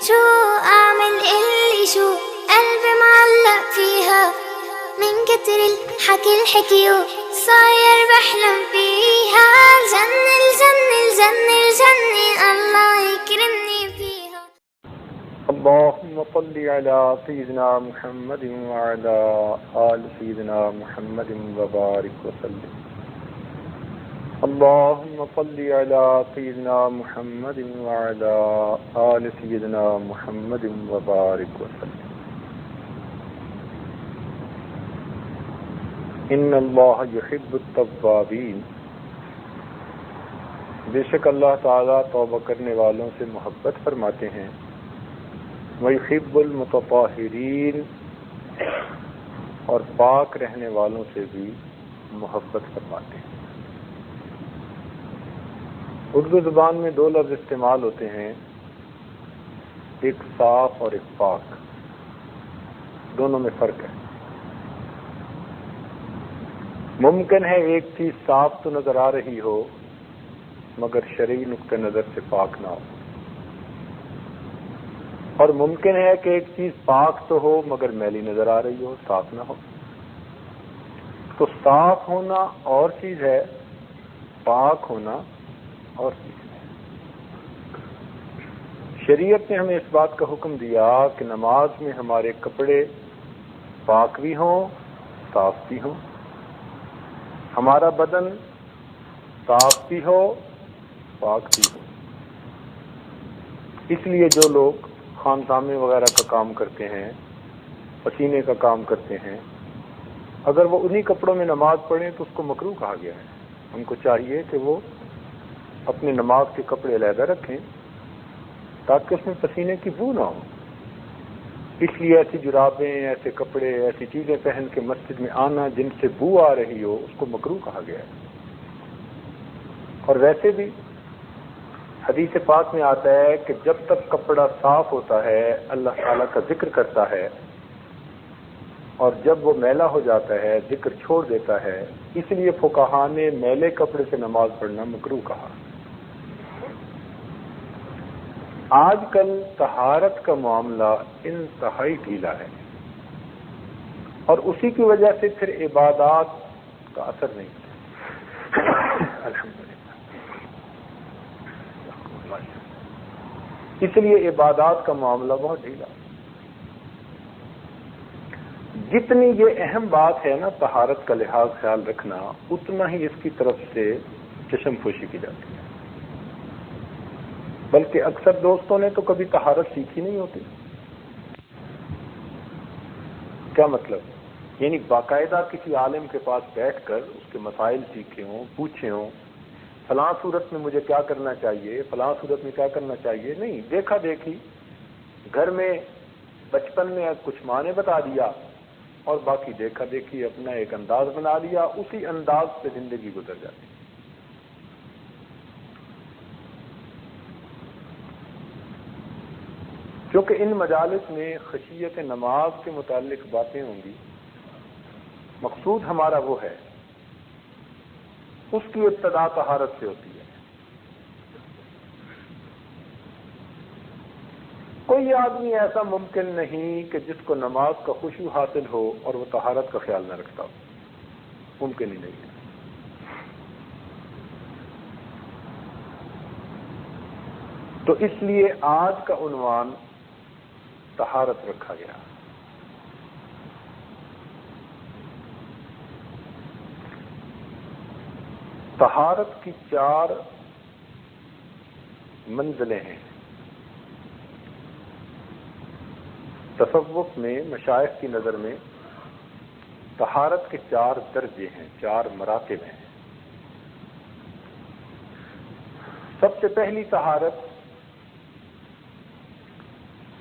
شو أعمل اللي شو قلبي معلق فيها من كتر الحكي الحكيو صاير بحلم فيها الجنة الجنة الجنة الجنة الله يكرمني فيها. اللهم صل على سيدنا محمد وعلى آل سيدنا محمد وبارك وسلم. اللهم صل على سيدنا محمد وعلى آل سيدنا محمد وبارك وسلم. ان اللہ یحب التوابین، بے شک اللہ تعالیٰ توبہ کرنے والوں سے محبت فرماتے ہیں، وَيُحِبُّ الْمُتَطَہِّرِينَ، اور پاک رہنے والوں سے بھی محبت فرماتے ہیں۔ اردو زبان میں دو لفظ استعمال ہوتے ہیں، ایک صاف اور ایک پاک، دونوں میں فرق ہے۔ ممکن ہے ایک چیز صاف تو نظر آ رہی ہو مگر شرعی نقطہ نظر سے پاک نہ ہو، اور ممکن ہے کہ ایک چیز پاک تو ہو مگر میلی نظر آ رہی ہو، صاف نہ ہو۔ تو صاف ہونا اور چیز ہے، پاک ہونا اور چیز ہے۔ شریعت نے ہمیں اس بات کا حکم دیا کہ نماز میں ہمارے کپڑے پاک بھی ہوں، صاف بھی ہوں، ہمارا بدن صاف بھی ہو، پاک بھی ہو۔ اس لیے جو لوگ خانسامے وغیرہ کا کام کرتے ہیں، پسینے کا کام کرتے ہیں، اگر وہ انہی کپڑوں میں نماز پڑھیں تو اس کو مکروہ کہا گیا ہے۔ ان کو چاہیے کہ وہ اپنے نماز کے کپڑے علیحدہ رکھیں تاکہ اس میں پسینے کی بو نہ ہو۔ اس لیے ایسی جرابیں، ایسے کپڑے، ایسی چیزیں پہن کے مسجد میں آنا جن سے بو آ رہی ہو اس کو مکروہ کہا گیا ہے۔ اور ویسے بھی حدیث پاک میں آتا ہے کہ جب تک کپڑا صاف ہوتا ہے اللہ تعالیٰ کا ذکر کرتا ہے، اور جب وہ میلا ہو جاتا ہے ذکر چھوڑ دیتا ہے۔ اس لیے فقہاء نے میلے کپڑے سے نماز پڑھنا مکروہ کہا۔ آج کل طہارت کا معاملہ انتہائی ڈھیلا ہے، اور اسی کی وجہ سے پھر عبادات کا اثر نہیں ہوتا۔ الحمدللہ، اس لیے عبادات کا معاملہ بہت ڈھیلا۔ جتنی یہ اہم بات ہے نا طہارت کا لحاظ خیال رکھنا، اتنا ہی اس کی طرف سے چشم پوشی کی جاتی ہے۔ بلکہ اکثر دوستوں نے تو کبھی طہارت سیکھی نہیں ہوتی۔ کیا مطلب؟ یعنی باقاعدہ کسی عالم کے پاس بیٹھ کر اس کے مسائل سیکھے ہوں، پوچھے ہوں، فلاں صورت میں مجھے کیا کرنا چاہیے، فلاں صورت میں کیا کرنا چاہیے، نہیں، دیکھا دیکھی گھر میں بچپن میں کچھ ماں نے بتا دیا اور باقی دیکھا دیکھی اپنا ایک انداز بنا لیا، اسی انداز سے زندگی گزر جاتی۔ کیونکہ ان مجالس میں خشیت نماز کے متعلق باتیں ہوں گی، مقصود ہمارا وہ ہے، اس کی ابتدا طہارت سے ہوتی ہے۔ کوئی آدمی ایسا ممکن نہیں کہ جس کو نماز کا خشوع حاصل ہو اور وہ طہارت کا خیال نہ رکھتا ہو، ممکن ہی نہیں ہے۔ تو اس لیے آج کا عنوان طہارت رکھا گیا۔ طہارت کی 4 منزلیں ہیں۔ تصوف میں، مشائخ کی نظر میں طہارت کے 4 درجے ہیں، 4 مراتب ہیں۔ سب سے پہلی طہارت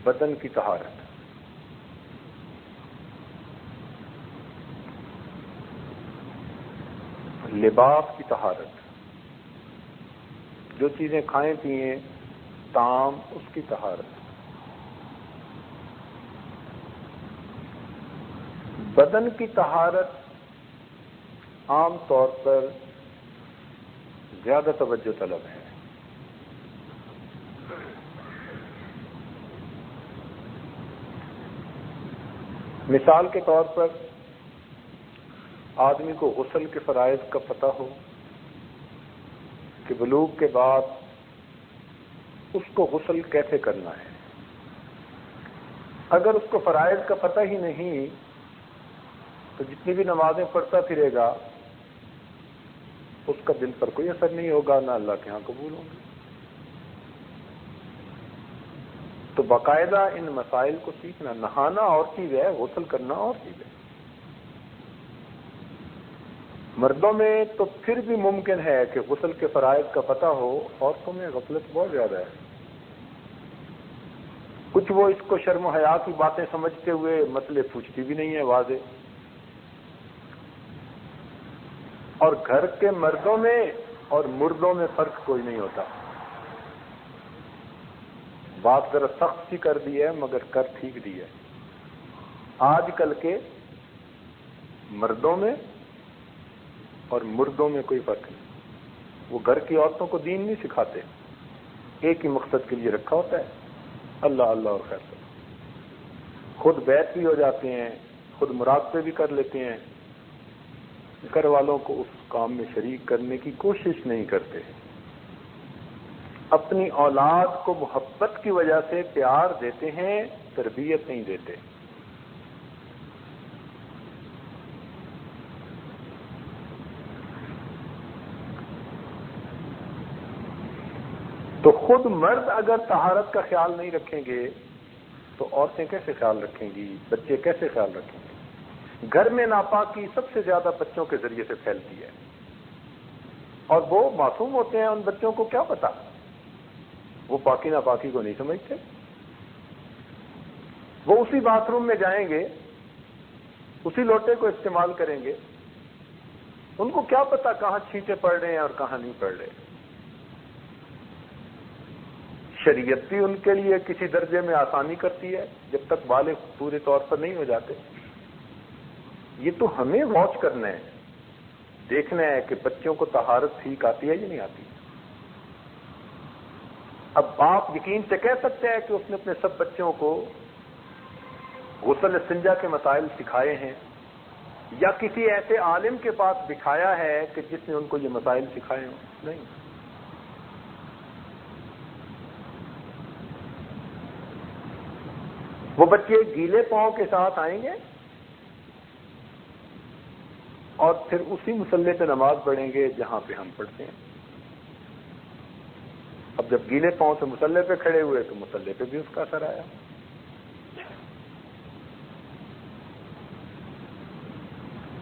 بدن کی طہارت، لباس کی طہارت، جو چیزیں کھائیں پیئیں، طعام، اس کی طہارت۔ بدن کی طہارت عام طور پر زیادہ توجہ طلب ہے۔ مثال کے طور پر آدمی کو غسل کے فرائض کا پتہ ہو کہ بلوغ کے بعد اس کو غسل کیسے کرنا ہے. اگر اس کو فرائض کا پتہ ہی نہیں تو جتنی بھی نمازیں پڑھتا پھرے گا اس کا دل پر کوئی اثر نہیں ہوگا، نہ اللہ کے ہاں قبول ہوں گے. تو باقاعدہ ان مسائل کو سیکھنا. نہانا اور چیز ہے، غسل کرنا اور چیز ہے. مردوں میں تو پھر بھی ممکن ہے کہ غسل کے فرائض کا پتہ ہو، عورتوں میں غفلت بہت زیادہ ہے. کچھ وہ اس کو شرم و حیا کی باتیں سمجھتے ہوئے مسئلے پوچھتی بھی نہیں ہے واضح. اور گھر کے مردوں میں اور مردوں میں فرق کوئی نہیں ہوتا. بات ذرا سخت سی کر دی ہے مگر کر ٹھیک دی ہے. آج کل کے مردوں میں اور مردوں میں کوئی فرق نہیں. وہ گھر کی عورتوں کو دین نہیں سکھاتے، ایک ہی مقصد کے لیے رکھا ہوتا ہے، اللہ اللہ اور خیر. خود بیت بھی ہو جاتے ہیں، خود مراقبے بھی کر لیتے ہیں، گھر والوں کو اس کام میں شریک کرنے کی کوشش نہیں کرتے. اپنی اولاد کو محبت کی وجہ سے پیار دیتے ہیں، تربیت نہیں دیتے. تو خود مرد اگر طہارت کا خیال نہیں رکھیں گے تو عورتیں کیسے خیال رکھیں گی، بچے کیسے خیال رکھیں گے. گھر میں ناپاکی سب سے زیادہ بچوں کے ذریعے سے پھیلتی ہے، اور وہ معصوم ہوتے ہیں. ان بچوں کو کیا پتا، وہ پاکی ناپاکی کو نہیں سمجھتے. وہ اسی باتھ روم میں جائیں گے، اسی لوٹے کو استعمال کریں گے. ان کو کیا پتا کہاں چھینٹے پڑ رہے ہیں اور کہاں نہیں پڑ رہے. شریعت بھی ان کے لیے کسی درجے میں آسانی کرتی ہے جب تک بالغ پورے طور پر نہیں ہو جاتے. یہ تو ہمیں واچ کرنا ہے، دیکھنا ہے کہ بچوں کو طہارت ٹھیک آتی ہے یا نہیں آتی. اب باپ یقین سے کہہ سکتے ہیں کہ اس نے اپنے سب بچوں کو غسل استنجا کے مسائل سکھائے ہیں، یا کسی ایسے عالم کے پاس بٹھایا ہے کہ جس نے ان کو یہ مسائل سکھائے ہوں؟ نہیں. وہ بچے گیلے پاؤں کے ساتھ آئیں گے اور پھر اسی مصلے پہ نماز پڑھیں گے جہاں پہ ہم پڑھتے ہیں. اب جب گیلے پاؤں سے مصلے پہ کھڑے ہوئے تو مصلے پہ بھی اس کا اثر آیا.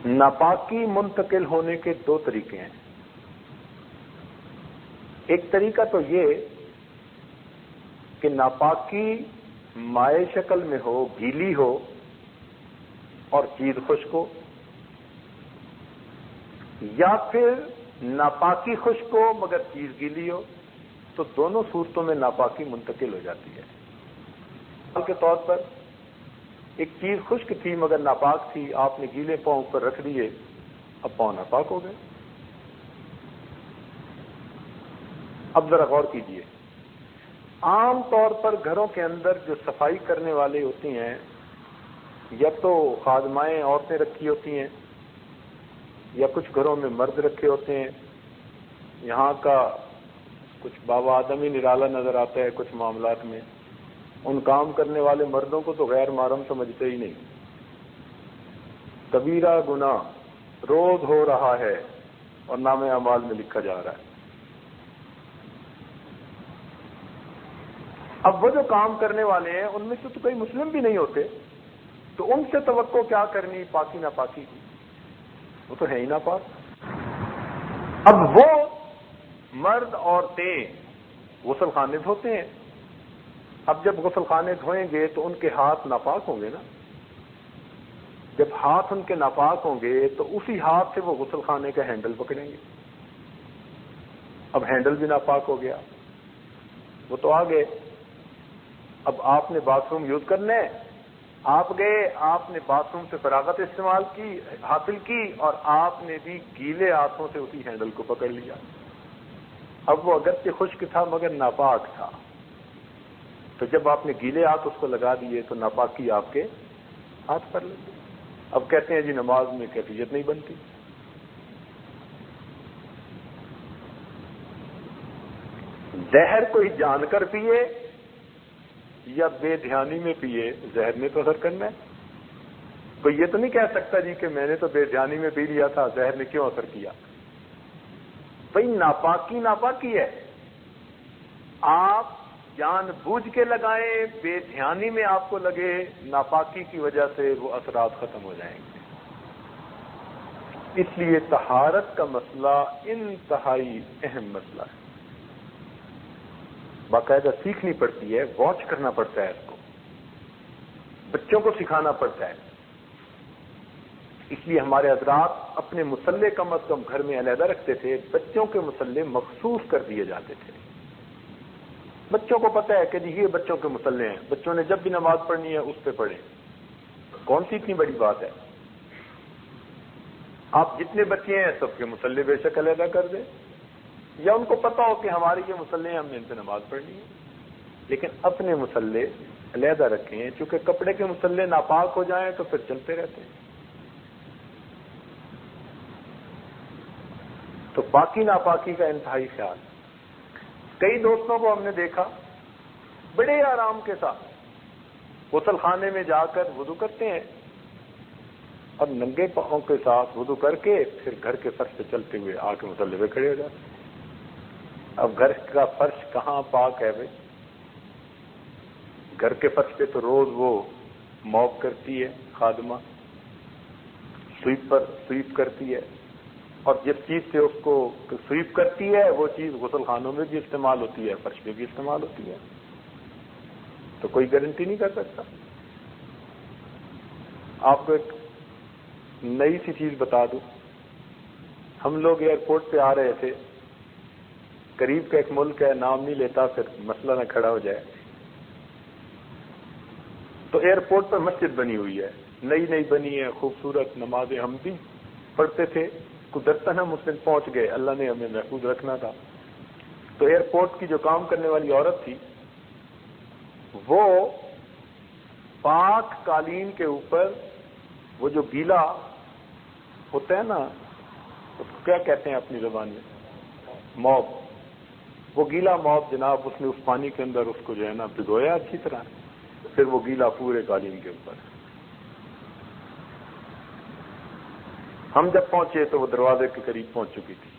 ناپاکی منتقل ہونے کے دو طریقے ہیں. ایک طریقہ تو یہ کہ ناپاکی مائع شکل میں ہو، گیلی ہو اور چیز خشک ہو، یا پھر ناپاکی خشک ہو مگر چیز گیلی ہو. تو دونوں صورتوں میں ناپاکی منتقل ہو جاتی ہے. مثال کے طور پر ایک چیز خشک تھی مگر ناپاک تھی، آپ نے گیلے پاؤں پر رکھ دیے، اب پاؤں ناپاک ہو گئے. اب ذرا غور کیجئے، عام طور پر گھروں کے اندر جو صفائی کرنے والے ہوتی ہیں یا تو خادمائیں عورتیں رکھی ہوتی ہیں یا کچھ گھروں میں مرد رکھے ہوتے ہیں. یہاں کا کچھ بابا آدمی نرالا نظر آتا ہے کچھ معاملات میں. ان کام کرنے والے مردوں کو تو غیر محرم سمجھتے ہی نہیں. کبیرہ گناہ روز ہو رہا ہے اور نام اعمال میں لکھا جا رہا ہے. اب وہ جو کام کرنے والے ہیں ان میں سے تو کوئی مسلم بھی نہیں ہوتے، تو ان سے توقع کیا کرنی پاکی ناپاکی کی، وہ تو ہے ہی ناپاک. اب وہ مرد عورتیں غسل خانے دھوتے ہیں. اب جب غسل خانے دھوئیں گے تو ان کے ہاتھ ناپاک ہوں گے نا. جب ہاتھ ان کے ناپاک ہوں گے تو اسی ہاتھ سے وہ غسل خانے کا ہینڈل پکڑیں گے. اب ہینڈل بھی ناپاک ہو گیا، وہ تو آ گئے. اب آپ نے باتھ روم یوز کرنا ہے، آپ گئے، آپ نے باتھ روم سے فراغت استعمال کی حاصل کی اور آپ نے بھی گیلے ہاتھوں سے اسی ہینڈل کو پکڑ لیا. اب وہ اگرچہ خشک تھا مگر ناپاک تھا، تو جب آپ نے گیلے ہاتھ اس کو لگا دیے تو ناپاکی آپ کے ہاتھ پر لگے. اب کہتے ہیں جی نماز میں کیفیت نہیں بنتی. زہر کوئی جان کر پیے یا بے دھیانی میں پیے، زہر نے تو اثر کرنا ہے. کوئی یہ تو نہیں کہہ سکتا جی کہ میں نے تو بے دھیانی میں پی لیا تھا، زہر نے کیوں اثر کیا. بھئی ناپاکی ناپاکی ہے. آپ جان بوجھ کے لگائیں، بے دھیانی میں آپ کو لگے، ناپاکی کی وجہ سے وہ اثرات ختم ہو جائیں گے. اس لیے طہارت کا مسئلہ انتہائی اہم مسئلہ ہے. باقاعدہ سیکھنی پڑتی ہے، واچ کرنا پڑتا ہے، اس کو بچوں کو سکھانا پڑتا ہے. اس لیے ہمارے حضرات اپنے مصلے کم از کم گھر میں علیحدہ رکھتے تھے. بچوں کے مصلے مخصوص کر دیے جاتے تھے. بچوں کو پتہ ہے کہ جی یہ بچوں کے مصلے ہیں، بچوں نے جب بھی نماز پڑھنی ہے اس پہ پڑھیں. کون سی اتنی بڑی بات ہے؟ آپ جتنے بچے ہیں سب کے مصلے بے شک علیحدہ کر دیں، یا ان کو پتہ ہو کہ ہمارے یہ مصلے ہیں، ہم نے ان پہ نماز پڑھنی ہے. لیکن اپنے مصلے علیحدہ رکھیں، چونکہ کپڑے کے مصلے ناپاک ہو جائیں تو پھر چلتے رہتے ہیں. تو پاکی ناپاکی کا انتہائی خیال. کئی دوستوں کو ہم نے دیکھا بڑے آرام کے ساتھ غسل خانے میں جا کر وضو کرتے ہیں اور ننگے پاؤں کے ساتھ وضو کر کے پھر گھر کے فرش پہ چلتے ہوئے آ کے مصلے پہ کھڑے ہو جاتے ہیں. اب گھر کا فرش کہاں پاک ہے بھائی؟ گھر کے فرش پہ تو روز وہ موپ کرتی ہے خادمہ، سویپ کرتی ہے، اور جس چیز سے اس کو سویپ کرتی ہے وہ چیز غسل خانوں میں بھی استعمال ہوتی ہے، فرش پہ بھی استعمال ہوتی ہے. تو کوئی گارنٹی نہیں کر سکتا. آپ کو ایک نئی سی چیز بتا دوں. ہم لوگ ایئرپورٹ پہ آ رہے تھے، قریب کا ایک ملک ہے، نام نہیں لیتا پھر مسئلہ نہ کھڑا ہو جائے. تو ایئرپورٹ پر مسجد بنی ہوئی ہے، نئی بنی ہے، خوبصورت. نمازیں ہم بھی پڑھتے تھے، قدرتاً ہم اس دن پہنچ گئے، اللہ نے ہمیں محفوظ رکھنا تھا. تو ایئرپورٹ کی جو کام کرنے والی عورت تھی وہ پاک قالین کے اوپر وہ جو گیلا ہوتا ہے نا، اس کو کیا کہتے ہیں اپنی زبان میں؟ موب. وہ گیلا موب جناب اس نے اس پانی کے اندر اس کو جو ہے نا بھگویا اچھی طرح، پھر وہ گیلا پورے قالین کے اوپر. ہم جب پہنچے تو وہ دروازے کے قریب پہنچ چکی تھی.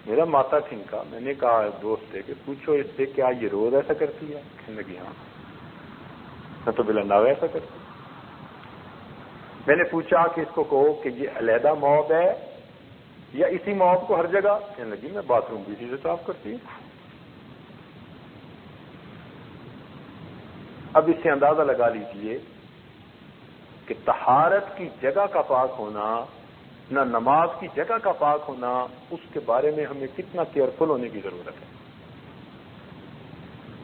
میرا ماتھا ٹھنکا. میں نے کہا دوست سے کہ پوچھو اس سے کیا یہ روز ایسا کرتی ہے؟ کہنے لگی ہاں. میں تو بلا ناوے ایسا کرتی. میں نے پوچھا کہ اس کو کہو کہ یہ علیحدہ موب ہے یا اسی موب کو ہر جگہ؟ کہنے لگی میں باتھ روم بھی اسی سے صاف کرتی ہوں. اب اس سے اندازہ لگا لیجئے کہ طہارت کی جگہ کا پاک ہونا، نہ نماز کی جگہ کا پاک ہونا، اس کے بارے میں ہمیں کتنا کیئرفل ہونے کی ضرورت ہے.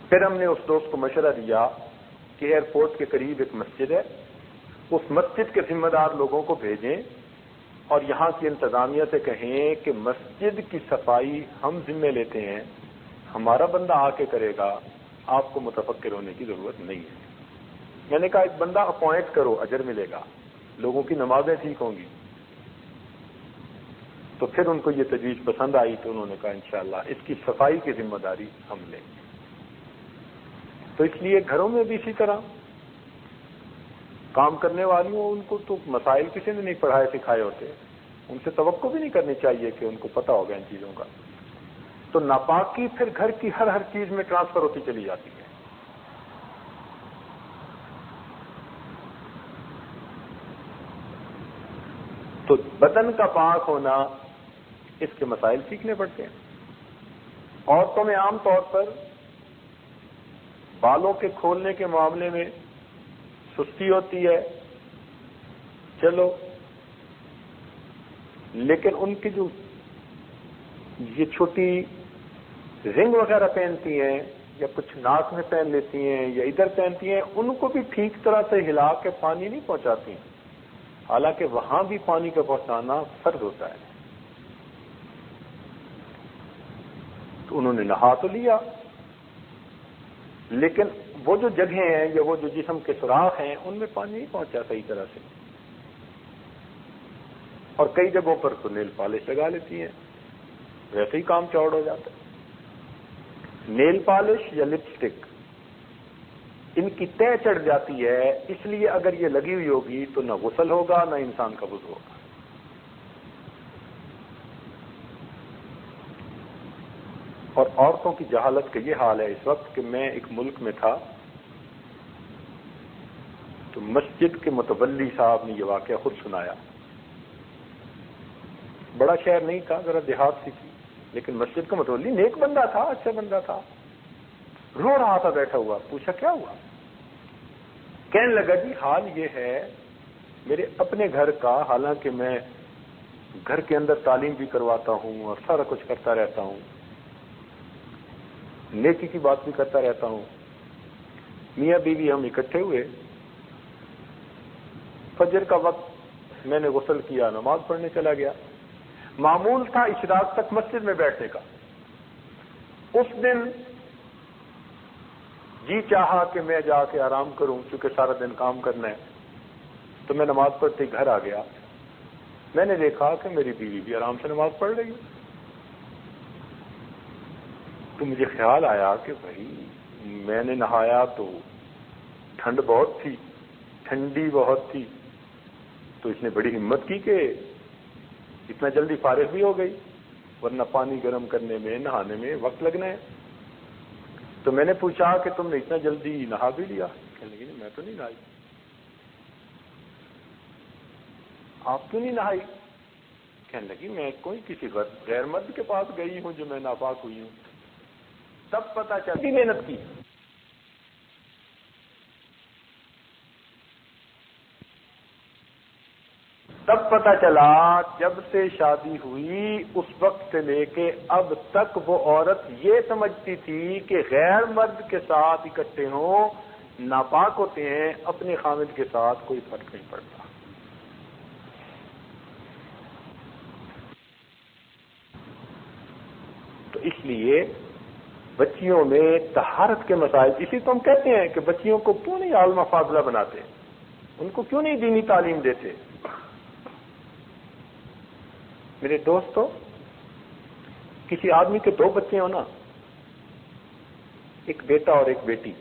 پھر ہم نے اس دوست کو مشورہ دیا کہ ایئرپورٹ کے قریب ایک مسجد ہے، اس مسجد کے ذمہ دار لوگوں کو بھیجیں اور یہاں کی انتظامیہ سے کہیں کہ مسجد کی صفائی ہم ذمہ لیتے ہیں، ہمارا بندہ آ کے کرے گا، آپ کو متفکر ہونے کی ضرورت نہیں ہے. میں نے کہا ایک بندہ اپوائنٹ کرو، اجر ملے گا، لوگوں کی نمازیں ٹھیک ہوں گی. تو پھر ان کو یہ تجویز پسند آئی تو انہوں نے کہا انشاءاللہ اس کی صفائی کی ذمہ داری ہم لیں گے. تو اس لیے گھروں میں بھی اسی طرح کام کرنے والیوں، ان کو تو مسائل کسی نے نہیں پڑھائے سکھائے ہوتے، ان سے توقع بھی نہیں کرنی چاہیے کہ ان کو پتہ ہوگا ان چیزوں کا. تو ناپاکی پھر گھر کی ہر چیز میں ٹرانسفر ہوتی چلی جاتی ہے. تو بدن کا پاک ہونا، اس کے مسائل سیکھنے پڑتے ہیں. عورتوں میں عام طور پر بالوں کے کھولنے کے معاملے میں سستی ہوتی ہے، چلو، لیکن ان کی جو یہ چھوٹی رنگ وغیرہ پہنتی ہیں یا کچھ ناک میں پہن لیتی ہیں یا ادھر پہنتی ہیں، ان کو بھی ٹھیک طرح سے ہلا کے پانی نہیں پہنچاتی ہیں، حالانکہ وہاں بھی پانی کا پہنچانا فرض ہوتا ہے. تو انہوں نے نہا تو لیا، لیکن وہ جو جگہیں ہیں یا وہ جو جسم کے سوراخ ہیں ان میں پانی نہیں پہنچا صحیح طرح سے، اور کئی جگہوں پر تو نیل پالش لگا لیتی ہیں، ویسے ہی کام چوڑ ہو جاتا ہے۔ نیل پالش یا لپسٹک ان کی تہ چڑھ جاتی ہے، اس لیے اگر یہ لگی ہوئی ہوگی تو نہ غسل ہوگا نہ انسان کا وضو ہوگا۔ اور عورتوں کی جہالت کا یہ حال ہے اس وقت کہ میں ایک ملک میں تھا تو مسجد کے متولی صاحب نے یہ واقعہ خود سنایا۔ بڑا شہر نہیں تھا، ذرا دیہات سی تھی، لیکن مسجد کا متولی نیک بندہ تھا، اچھا بندہ تھا، رو رہا تھا بیٹھا ہوا۔ پوچھا کیا ہوا؟ کہنے لگا جی حال یہ ہے میرے اپنے گھر کا، حالانکہ میں گھر کے اندر تعلیم بھی کرواتا ہوں اور سارا کچھ کرتا رہتا ہوں، نیکی کی بات بھی کرتا رہتا ہوں، میاں بیوی ہم اکٹھے ہوئے، فجر کا وقت میں نے غسل کیا، نماز پڑھنے چلا گیا، معمول تھا اشراق تک مسجد میں بیٹھنے کا۔ اس دن جی چاہا کہ میں جا کے آرام کروں چونکہ سارا دن کام کرنا ہے، تو میں نماز پڑھتے گھر آ گیا۔ میں نے دیکھا کہ میری بیوی بھی آرام سے نماز پڑھ رہی ہے، تو مجھے خیال آیا کہ بھائی میں نے نہایا تو ٹھنڈ بہت تھی، ٹھنڈی بہت تھی، تو اس نے بڑی ہمت کی کہ اتنا جلدی فارغ بھی ہو گئی، ورنہ پانی گرم کرنے میں نہانے میں وقت لگنا ہے۔ تو میں نے پوچھا کہ تم نے اتنا جلدی نہا بھی لیا؟ کہنے لگی میں تو نہیں نہائی۔ آپ کیوں نہیں نہائی؟ کہنے لگی میں کوئی کسی غیر مرد کے پاس گئی ہوں جو میں ناپاک ہوئی ہوں۔ تب پتہ چلی محنت کی۔ تب پتہ چلا جب سے شادی ہوئی اس وقت سے لے کے اب تک وہ عورت یہ سمجھتی تھی کہ غیر مرد کے ساتھ اکٹھے ہوں ناپاک ہوتے ہیں، اپنے خامد کے ساتھ کوئی فرق نہیں پڑتا۔ تو اس لیے بچیوں میں طہارت کے مسائل، اسی تو ہم کہتے ہیں کہ بچیوں کو کیوں نہیں عالمہ فاضلہ بناتے، ان کو کیوں نہیں دینی تعلیم دیتے۔ میرے دوستو، کسی آدمی کے دو بچے ہوں نا، ایک بیٹا اور ایک بیٹی،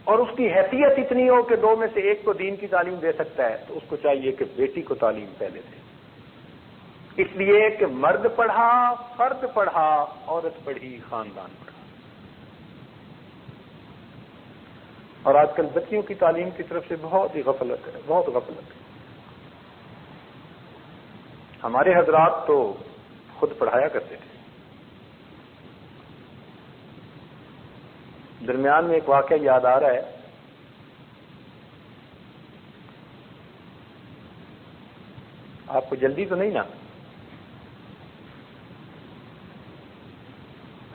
اور اس کی حیثیت اتنی ہو کہ دو میں سے ایک کو دین کی تعلیم دے سکتا ہے، تو اس کو چاہیے کہ بیٹی کو تعلیم پہلے دے، اس لیے کہ مرد پڑھا فرد پڑھا، عورت پڑھی خاندان پڑھا۔ اور آج کل بچیوں کی تعلیم کی طرف سے بہت ہی غفلت ہے، بہت غفلت ہے۔ ہمارے حضرات تو خود پڑھایا کرتے تھے۔ درمیان میں ایک واقعہ یاد آ رہا ہے، آپ کو جلدی تو نہیں نا؟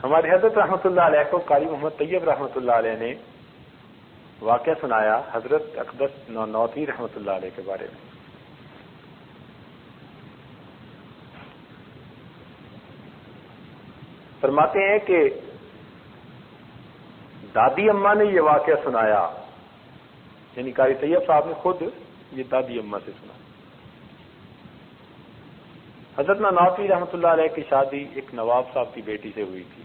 ہمارے حضرت رحمۃ اللہ علیہ کو قاری محمد طیب رحمۃ اللہ علیہ نے واقعہ سنایا حضرت اقدس نانوتوی رحمۃ اللہ علیہ کے بارے میں۔ فرماتے ہیں کہ دادی اماں نے یہ واقعہ سنایا، یعنی قاری طیب صاحب نے خود یہ دادی اماں سے سنا۔ حضرت نانوتوی رحمۃ اللہ علیہ کی شادی ایک نواب صاحب کی بیٹی سے ہوئی تھی۔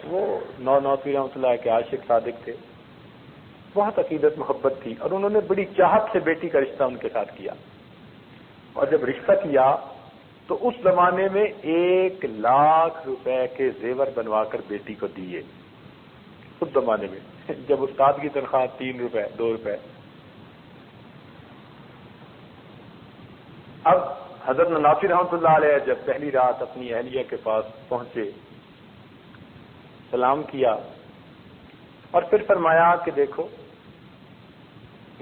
وہ نانوتوی رحمۃ اللہ کے عاشق صادق تھے، بہت عقیدت محبت تھی، اور انہوں نے بڑی چاہت سے بیٹی کا رشتہ ان کے ساتھ کیا۔ اور جب رشتہ کیا تو اس زمانے میں 1,00,000 روپے کے زیور بنوا کر بیٹی کو دیے، اس زمانے میں جب استاد کی تنخواہ 3 روپے 2 روپے۔ اب حضرت نانوتوی رحمۃ اللہ علیہ جب پہلی رات اپنی اہلیہ کے پاس پہنچے، سلام کیا اور پھر فرمایا کہ دیکھو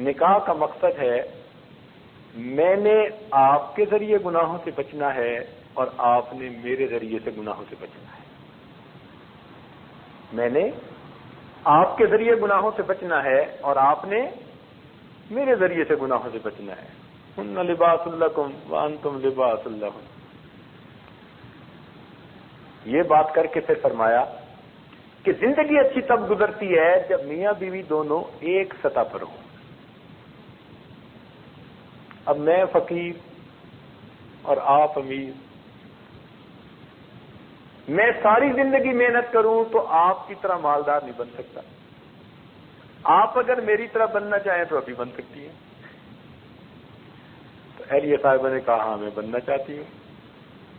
نکاح کا مقصد ہے میں نے آپ کے ذریعے گناہوں سے بچنا ہے اور آپ نے میرے ذریعے سے گناہوں سے بچنا ہے، میں نے آپ کے ذریعے گناہوں سے بچنا ہے اور آپ نے میرے ذریعے سے گناہوں سے بچنا ہے۔ ہن لباس لکم وانتم لباس لہن۔ یہ بات کر کے پھر فرمایا کہ زندگی اچھی تب گزرتی ہے جب میاں بیوی دونوں ایک سطح پر ہوں. اب میں فقیر اور آپ امیر، میں ساری زندگی محنت کروں تو آپ کی طرح مالدار نہیں بن سکتا. آپ اگر میری طرح بننا چاہیں تو ابھی بن سکتی ہیں. تو اہلیہ صاحبہ نے کہا ہاں میں بننا چاہتی ہوں.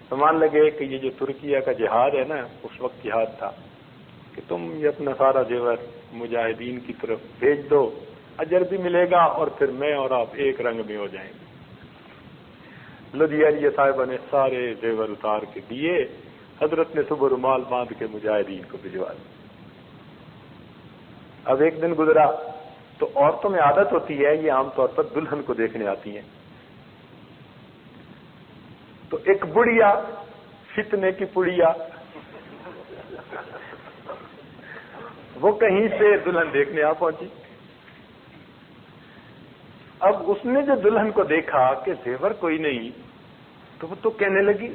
تو مان لگے کہ یہ جو ترکیہ کا جہاد ہے نا، اس وقت جہاد تھا کہ تم یہ اپنا سارا زیور مجاہدین کی طرف بھیج دو، اجر بھی ملے گا اور پھر میں اور آپ ایک رنگ میں ہو جائیں گے. اہلیہ صاحبہ نے سارے زیور اتار کے دیے. حضرت نے صبح رومال باندھ کے مجاہدین کو بھجوا دیا. اب ایک دن گزرا تو عورتوں میں عادت ہوتی ہے، یہ عام طور پر دلہن کو دیکھنے آتی ہیں. تو ایک بڑھیا فتنے کی پڑیا وہ کہیں سے دلہن دیکھنے آ پہنچی. اب اس نے جو دلہن کو دیکھا کہ زیور کوئی نہیں، تو وہ تو کہنے لگی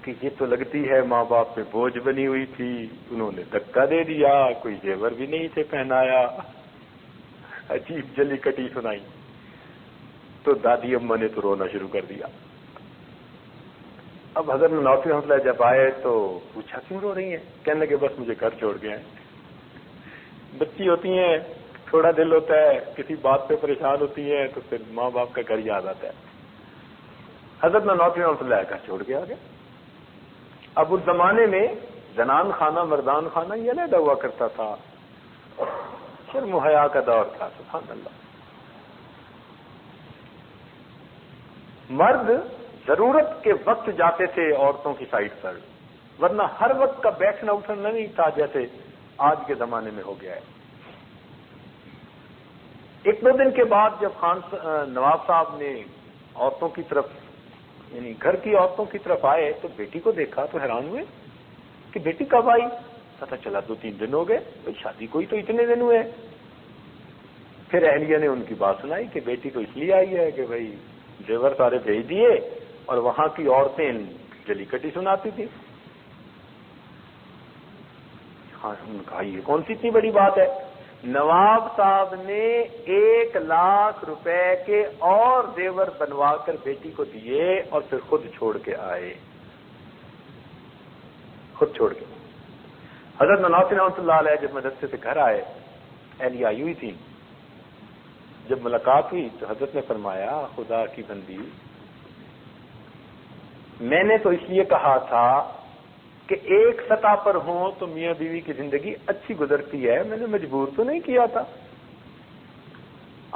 کہ یہ تو لگتی ہے ماں باپ پہ بوجھ بنی ہوئی تھی، انہوں نے دھکا دے دیا، کوئی زیور بھی نہیں تھے پہنایا. عجیب جلی کٹی سنائی. تو دادی اماں نے تو رونا شروع کر دیا. اب حضرت نوفی رحمۃ اللہ جب آئے تو پوچھا کیوں رو رہی ہیں؟ کہنے لگے بس مجھے گھر چھوڑ گئے ہیں. بچی ہوتی ہیں، تھوڑا دل ہوتا ہے، کسی بات پہ پریشان ہوتی ہیں تو پھر ماں باپ کا گھر یاد آتا ہے. حضرت نوفی رحمۃ اللہ گھر چھوڑ کے آ گئے. اب اس زمانے میں زنان خانہ مردان خانہ یہ علیحدہ ہوا کرتا تھا، شرم و حیا کا دور تھا. سبحان اللہ. مرد ضرورت کے وقت جاتے تھے عورتوں کی سائٹ پر، ورنہ ہر وقت کا بیٹھنا اٹھنا نہیں تھا جیسے آج کے زمانے میں ہو گیا ہے. ایک دو دن کے بعد جب نواب صاحب نے عورتوں کی طرف یعنی گھر کی عورتوں کی طرف آئے تو بیٹی کو دیکھا تو حیران ہوئے کہ بیٹی کب آئی؟ پتا چلا 2-3 دن ہو گئے. بھائی شادی کوئی تو اتنے دن ہوئے. پھر اہلیہ نے ان کی بات سنائی کہ بیٹی تو اس لیے آئی ہے کہ بھائی زیور سارے بھیج دیے اور وہاں کی عورتیں جلی کٹی سناتی تھی. ہاں ان کہا یہ کون سی اتنی بڑی بات ہے؟ نواب صاحب نے 1 لاکھ روپے کے اور زیور بنوا کر بیٹی کو دیے اور پھر خود چھوڑ کے آئے. خود چھوڑ کے. حضرت نوفی رحمۃ اللہ علیہ جب مدرسے سے گھر آئے، اہلیہ آئی ہوئی تھی. جب ملاقات ہوئی تو حضرت نے فرمایا خدا کی بندی، میں نے تو اس لیے کہا تھا کہ ایک سطح پر ہوں تو میاں بیوی کی زندگی اچھی گزرتی ہے، میں نے مجبور تو نہیں کیا تھا.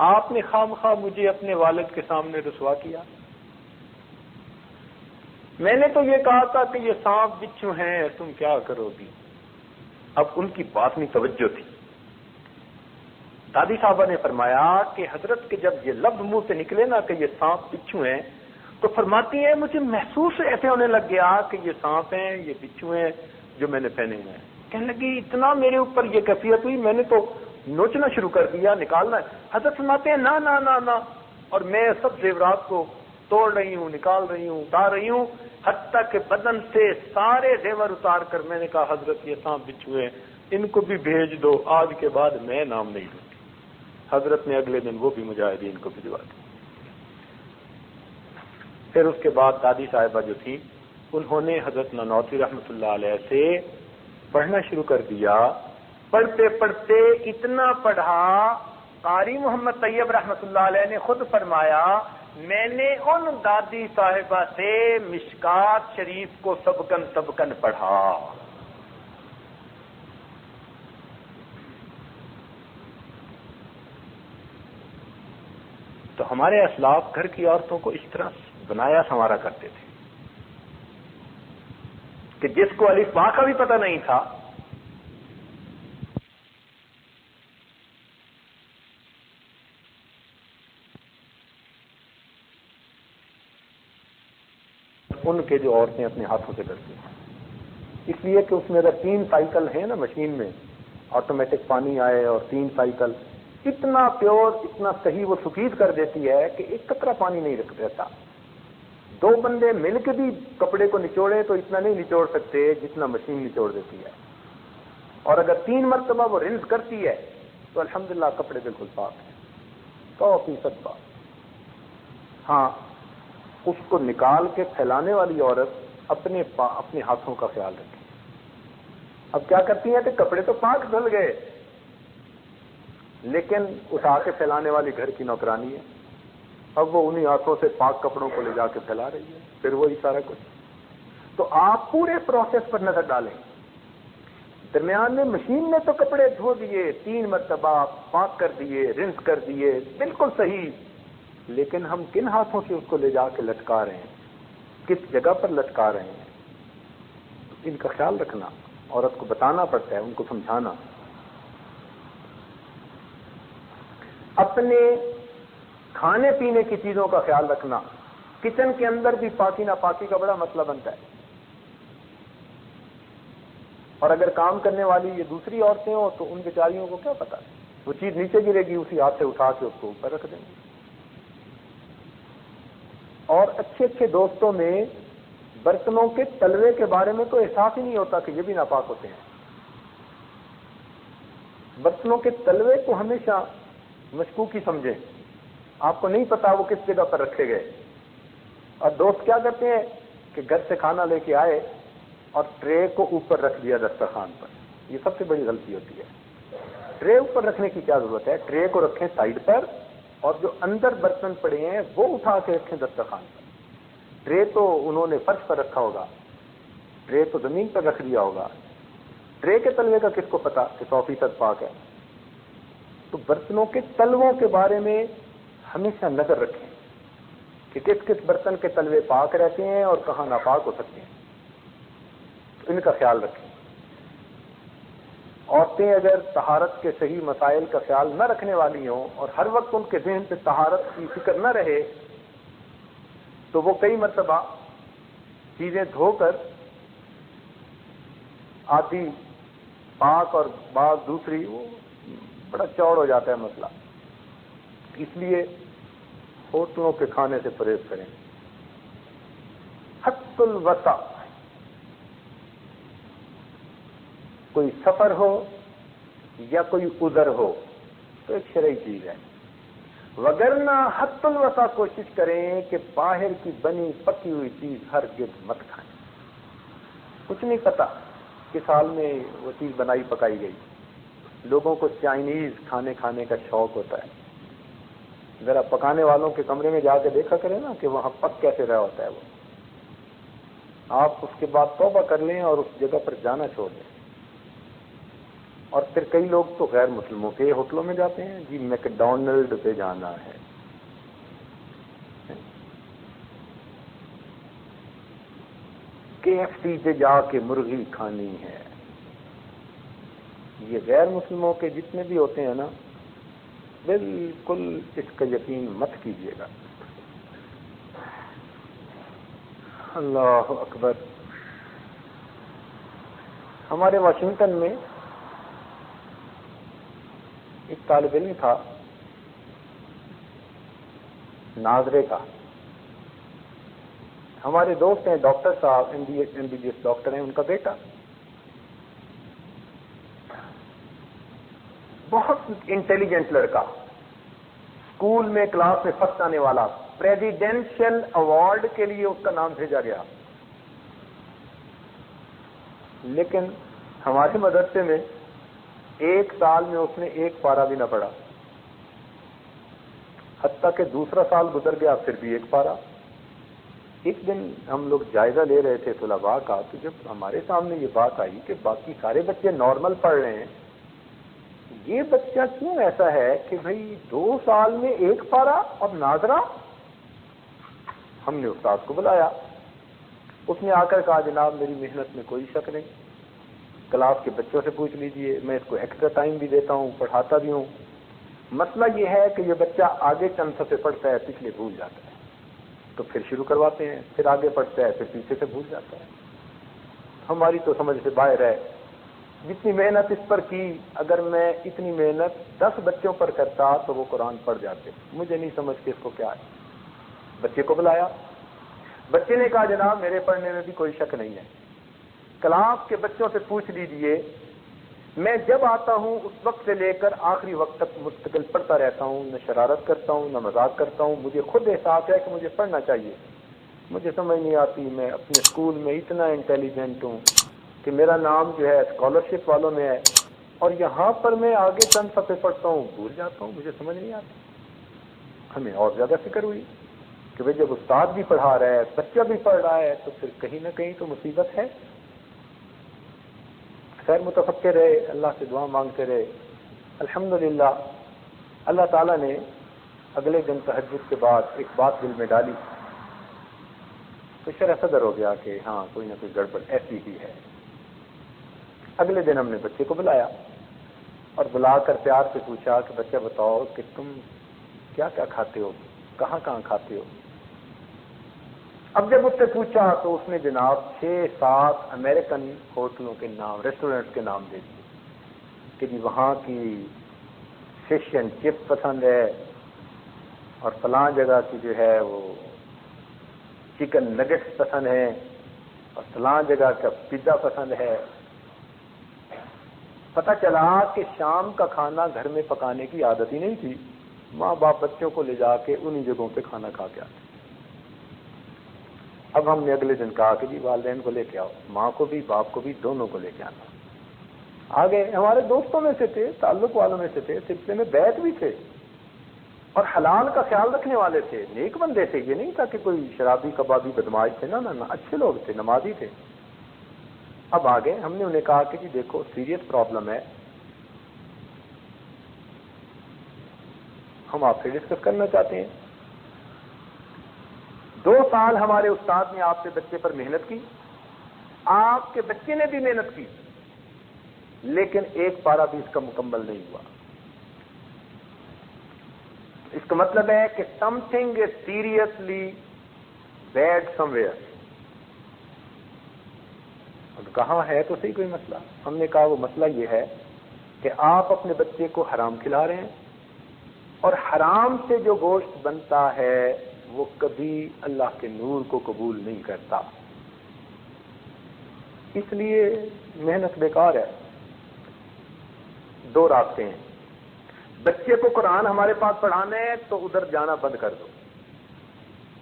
آپ نے خواہ مخواہ مجھے اپنے والد کے سامنے رسوا کیا. میں نے تو یہ کہا تھا کہ یہ سانپ بچھو ہیں، تم کیا کرو گی. اب ان کی بات میں توجہ تھی. دادی صاحبہ نے فرمایا کہ حضرت کے جب یہ لفظ منہ سے نکلے نا کہ یہ سانپ بچھو ہیں، تو فرماتی ہیں مجھے محسوس ایسے ہونے لگ گیا کہ یہ سانپ ہیں، یہ بچھو ہیں جو میں نے پہنے ہوئے ہیں. کہنے لگی اتنا میرے اوپر یہ کیفیت ہوئی، میں نے تو نوچنا شروع کر دیا، نکالنا. حضرت فرماتے ہیں نہ نہ نہ نہ، اور میں سب زیورات کو توڑ رہی ہوں، نکال رہی ہوں، اتار رہی ہوں، حتیٰ کہ بدن سے سارے زیور اتار کر میں نے کہا حضرت یہ سانپ بچھو ہیں، ان کو بھی بھیج دو، آج کے بعد میں نام نہیں لوں. حضرت نے اگلے دن وہ بھی مجاہدین کو بھجوا دی. پھر اس کے بعد دادی صاحبہ جو تھی انہوں نے حضرت نانوتوی رحمۃ اللہ علیہ سے پڑھنا شروع کر دیا. پڑھتے پڑھتے اتنا پڑھا، قاری محمد طیب رحمۃ اللہ علیہ نے خود فرمایا میں نے ان دادی صاحبہ سے مشکات شریف کو سبکن سبکن پڑھا. تو ہمارے اسلاف گھر کی عورتوں کو اس طرح بنایا سنوارا کرتے تھے کہ جس کو الف با کا بھی پتہ نہیں تھا ان کے جو عورتیں اپنے ہاتھوں سے کرتی ہیں. اس لیے کہ اس میں اگر 3 سائیکل ہیں نا مشین میں، آٹومیٹک پانی آئے اور 3 سائیکل، اتنا پیور اتنا صحیح وہ سفید کر دیتی ہے کہ ایک قطرہ پانی نہیں رکھ دیتا. 2 بندے مل کے بھی کپڑے کو نچوڑے تو اتنا نہیں نچوڑ سکتے جتنا مشین نچوڑ دیتی ہے. اور اگر 3 مرتبہ وہ رنس کرتی ہے تو الحمدللہ کپڑے بالکل پاک ہیں، 100% پاک۔ ہاں، اس کو نکال کے پھیلانے والی عورت اپنے ہاتھوں کا خیال رکھے۔ اب کیا کرتی ہیں کہ کپڑے تو پاک دھل گئے، لیکن اٹھا کے پھیلانے والی گھر کی نوکرانی ہے، اب وہ انہی ہاتھوں سے پاک کپڑوں کو لے جا کے پھیلا رہی ہے، پھر وہی سارا کچھ۔ تو آپ پورے پروسیس پر نظر ڈالیں، درمیان میں مشین نے تو کپڑے دھو دیے، 3 مرتبہ پاک کر دیے، رنس کر دیے، بالکل صحیح، لیکن ہم کن ہاتھوں سے اس کو لے جا کے لٹکا رہے ہیں، کس جگہ پر لٹکا رہے ہیں، ان کا خیال رکھنا عورت کو بتانا پڑتا ہے، ان کو سمجھانا۔ اپنے کھانے پینے کی چیزوں کا خیال رکھنا، کچن کے اندر بھی پاکی ناپاکی کا بڑا مسئلہ بنتا ہے، اور اگر کام کرنے والی یہ دوسری عورتیں ہوں تو ان بیچاریوں کو کیا پتا، وہ چیز نیچے گرے گی، اسی ہاتھ سے اٹھا کے اس کو اوپر رکھ دیں گے۔ اور اچھے اچھے دوستوں میں برتنوں کے تلوے کے بارے میں تو احساس ہی نہیں ہوتا کہ یہ بھی ناپاک ہوتے ہیں۔ برتنوں کے تلوے کو ہمیشہ مشکوک ہی سمجھیں، آپ کو نہیں پتا وہ کس جگہ پر رکھے گئے۔ اور دوست کیا کرتے ہیں کہ گھر سے کھانا لے کے آئے اور ٹرے کو اوپر رکھ دیا دسترخوان پر، یہ سب سے بڑی غلطی ہوتی ہے۔ ٹرے اوپر رکھنے کی کیا ضرورت ہے؟ ٹرے کو رکھیں سائڈ پر، اور جو اندر برتن پڑے ہیں وہ اٹھا کے رکھیں دسترخوان پر۔ ٹرے تو انہوں نے فرش پر رکھا ہوگا، ٹرے تو زمین پر رکھ دیا ہوگا، ٹرے کے تلوے کا کس کو پتا کہ 100% پاک ہے؟ تو برتنوں کے تلووں کے بارے میں ہمیشہ نظر رکھیں کہ کس کس برتن کے تلوے پاک رہتے ہیں اور کہاں ناپاک ہو سکتے ہیں، تو ان کا خیال رکھیں۔ عورتیں اگر طہارت کے صحیح مسائل کا خیال نہ رکھنے والی ہوں اور ہر وقت ان کے ذہن پہ طہارت کی فکر نہ رہے تو وہ کئی مرتبہ چیزیں دھو کر آدھی پاک اور بعض دوسری، وہ بڑا چوڑ ہو جاتا ہے مسئلہ۔ اس لیے ہوٹلوں کے کھانے سے پرہیز کریں۔ حد الوسع، کوئی سفر ہو یا کوئی عذر ہو تو ایک شرعی چیز ہے، وگرنہ حد الوسع کوشش کریں کہ باہر کی بنی پکی ہوئی چیز ہرگز مت کھائیں۔ کچھ نہیں پتا کس حال میں وہ چیز بنائی پکائی گئی۔ لوگوں کو چائنیز کھانے کا شوق ہوتا ہے، ذرا پکانے والوں کے کمرے میں جا کے دیکھا کریں نا کہ وہاں پک کیسے رہا ہوتا ہے وہ، آپ اس کے بعد توبہ کر لیں اور اس جگہ پر جانا چھوڑ دیں۔ اور پھر کئی لوگ تو غیر مسلموں کے ہوٹلوں میں جاتے ہیں، جی میکڈونلڈ پہ جانا ہے، KFC پہ جا کے مرغی کھانی ہے۔ یہ غیر مسلموں کے جتنے بھی ہوتے ہیں نا، بالکل اس کا یقین مت کیجیے گا۔ اللہ اکبر۔ ہمارے واشنگٹن میں ایک طالب علم تھا ناظرے کا، ہمارے دوست ہیں ڈاکٹر صاحب، MBBS ڈاکٹر ہیں، ان کا بیٹا بہت انٹیلیجنٹ لڑکا، اسکول میں کلاس میں فرسٹ آنے والا، پریزیڈینشل ایوارڈ کے لیے اس کا نام بھیجا گیا، لیکن ہمارے مدرسے میں 1 سال میں اس نے 1 پارہ بھی نہ پڑھا، حتیٰ کہ دوسرا سال گزر گیا پھر بھی 1 پارہ۔ ایک دن ہم لوگ جائزہ لے رہے تھے طلباء کا، تو جب ہمارے سامنے یہ بات آئی کہ باقی سارے بچے نارمل پڑھ رہے ہیں، یہ بچہ کیوں ایسا ہے کہ بھئی 2 سال میں 1 پارہ اور ناظرہ؟ ہم نے استاد کو بلایا، اس نے آ کر کہا جناب میری محنت میں کوئی شک نہیں، کلاس کے بچوں سے پوچھ لیجئے، میں اس کو ایکسٹرا ٹائم بھی دیتا ہوں، پڑھاتا بھی ہوں، مسئلہ یہ ہے کہ یہ بچہ آگے چند صفحے پڑھتا ہے پچھلے بھول جاتا ہے، تو پھر شروع کرواتے ہیں، پھر آگے پڑھتا ہے پھر پیچھے سے بھول جاتا ہے۔ ہماری تو سمجھ سے باہر ہے، جتنی محنت اس پر کی، اگر میں اتنی محنت 10 بچوں پر کرتا تو وہ قرآن پڑھ جاتے، مجھے نہیں سمجھ کہ اس کو کیا ہے۔ بچے کو بلایا، بچے نے کہا جناب میرے پڑھنے میں بھی کوئی شک نہیں ہے، کلاس کے بچوں سے پوچھ لیجئے میں جب آتا ہوں اس وقت سے لے کر آخری وقت تک مستقل پڑھتا رہتا ہوں، نہ شرارت کرتا ہوں نہ مذاق کرتا ہوں. مجھے خود احساس ہے کہ مجھے پڑھنا چاہیے. مجھے سمجھ نہیں آتی، میں اپنے اسکول میں اتنا انٹیلیجنٹ ہوں کہ میرا نام جو ہے اسکالرشپ والوں میں ہے، اور یہاں پر میں آگے چند صفحے پڑھتا ہوں بھول جاتا ہوں، مجھے سمجھ نہیں آتی. ہمیں اور زیادہ فکر ہوئی کہ بھئی جب استاد بھی پڑھا رہا ہے، بچہ بھی پڑھ رہا ہے، تو پھر کہیں نہ کہیں تو مصیبت ہے. خیر متفکر رہے، اللہ سے دعا مانگتے رہے. الحمدللہ اللہ تعالیٰ نے اگلے دن تہجد کے بعد ایک بات دل میں ڈالی تو شرح صدر ہو گیا کہ ہاں کوئی نہ کوئی گڑبڑ ایسی ہی ہے. اگلے دن ہم نے بچے کو بلایا اور بلا کر پیار سے پوچھا کہ بچہ بتاؤ کہ تم کیا کیا کھاتے ہو، کہاں کہاں کھاتے ہو. اب جب اس سے پوچھا تو اس نے جناب 6-7 امریکن ہوٹلوں کے نام، ریسٹورینٹ کے نام دے دیے کہ جی وہاں کی فش اینڈ چپ پسند ہے، اور فلاں جگہ کی جو ہے وہ چکن نگٹس پسند ہے، اور فلاں جگہ کا پیزا پسند ہے. پتہ چلا کہ شام کا کھانا گھر میں پکانے کی عادت ہی نہیں تھی. ماں باپ بچوں کو لے جا کے انہی جگہوں پہ کھانا کھا کے آتے. اب ہم نے اگلے دن کہا کہ جی والدین کو لے کے آؤ، ماں کو بھی باپ کو بھی، دونوں کو لے کے آنا. آگے ہمارے دوستوں میں سے تھے، تعلق والوں میں سے تھے، سلسلے میں بیعت بھی تھے، اور حلال کا خیال رکھنے والے تھے، نیک بندے تھے. یہ نہیں تھا کہ کوئی شرابی کبابی بدماش تھے، نہ اچھے لوگ تھے، نمازی تھے. اب آگے ہم نے انہیں کہا کہ جی دیکھو سیریس پرابلم ہے، ہم آپ سے ڈسکس کرنا چاہتے ہیں. 2 سال ہمارے استاد نے آپ کے بچے پر محنت کی، آپ کے بچے نے بھی محنت کی، لیکن ایک پارہ بھی اس کا مکمل نہیں ہوا. اس کا مطلب ہے کہ something is seriously bad somewhere. اب کہاں ہے تو صحیح کوئی مسئلہ. ہم نے کہا وہ مسئلہ یہ ہے کہ آپ اپنے بچے کو حرام کھلا رہے ہیں، اور حرام سے جو گوشت بنتا ہے وہ کبھی اللہ کے نور کو قبول نہیں کرتا، اس لیے محنت بیکار ہے. 2 راستے ہیں. بچے کو قرآن ہمارے پاس پڑھانا ہے تو ادھر جانا بند کر دو،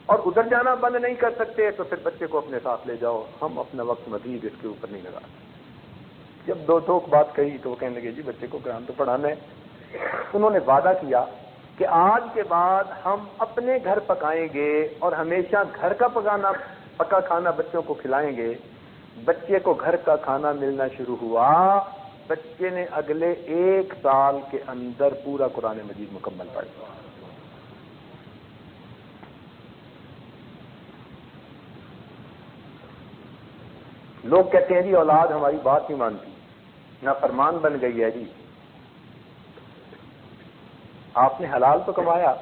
اور ادھر جانا بند نہیں کر سکتے تو پھر بچے کو اپنے ساتھ لے جاؤ. ہم اپنا وقت مزید اس کے اوپر نہیں لگا. جب 2 ٹوک بات کہی تو وہ کہنے لگے جی بچے کو قرآن تو پڑھانا ہے. انہوں نے وعدہ کیا کہ آج کے بعد ہم اپنے گھر پکائیں گے اور ہمیشہ گھر کا پکا کھانا بچوں کو کھلائیں گے. بچے کو گھر کا کھانا ملنا شروع ہوا. بچے نے اگلے 1 سال کے اندر پورا قرآن مجید مکمل پڑھ لیا. لوگ کہتے ہیں جی اولاد ہماری بات نہیں مانتی، نافرمان بن گئی ہے. جی آپ نے حلال تو کمایا،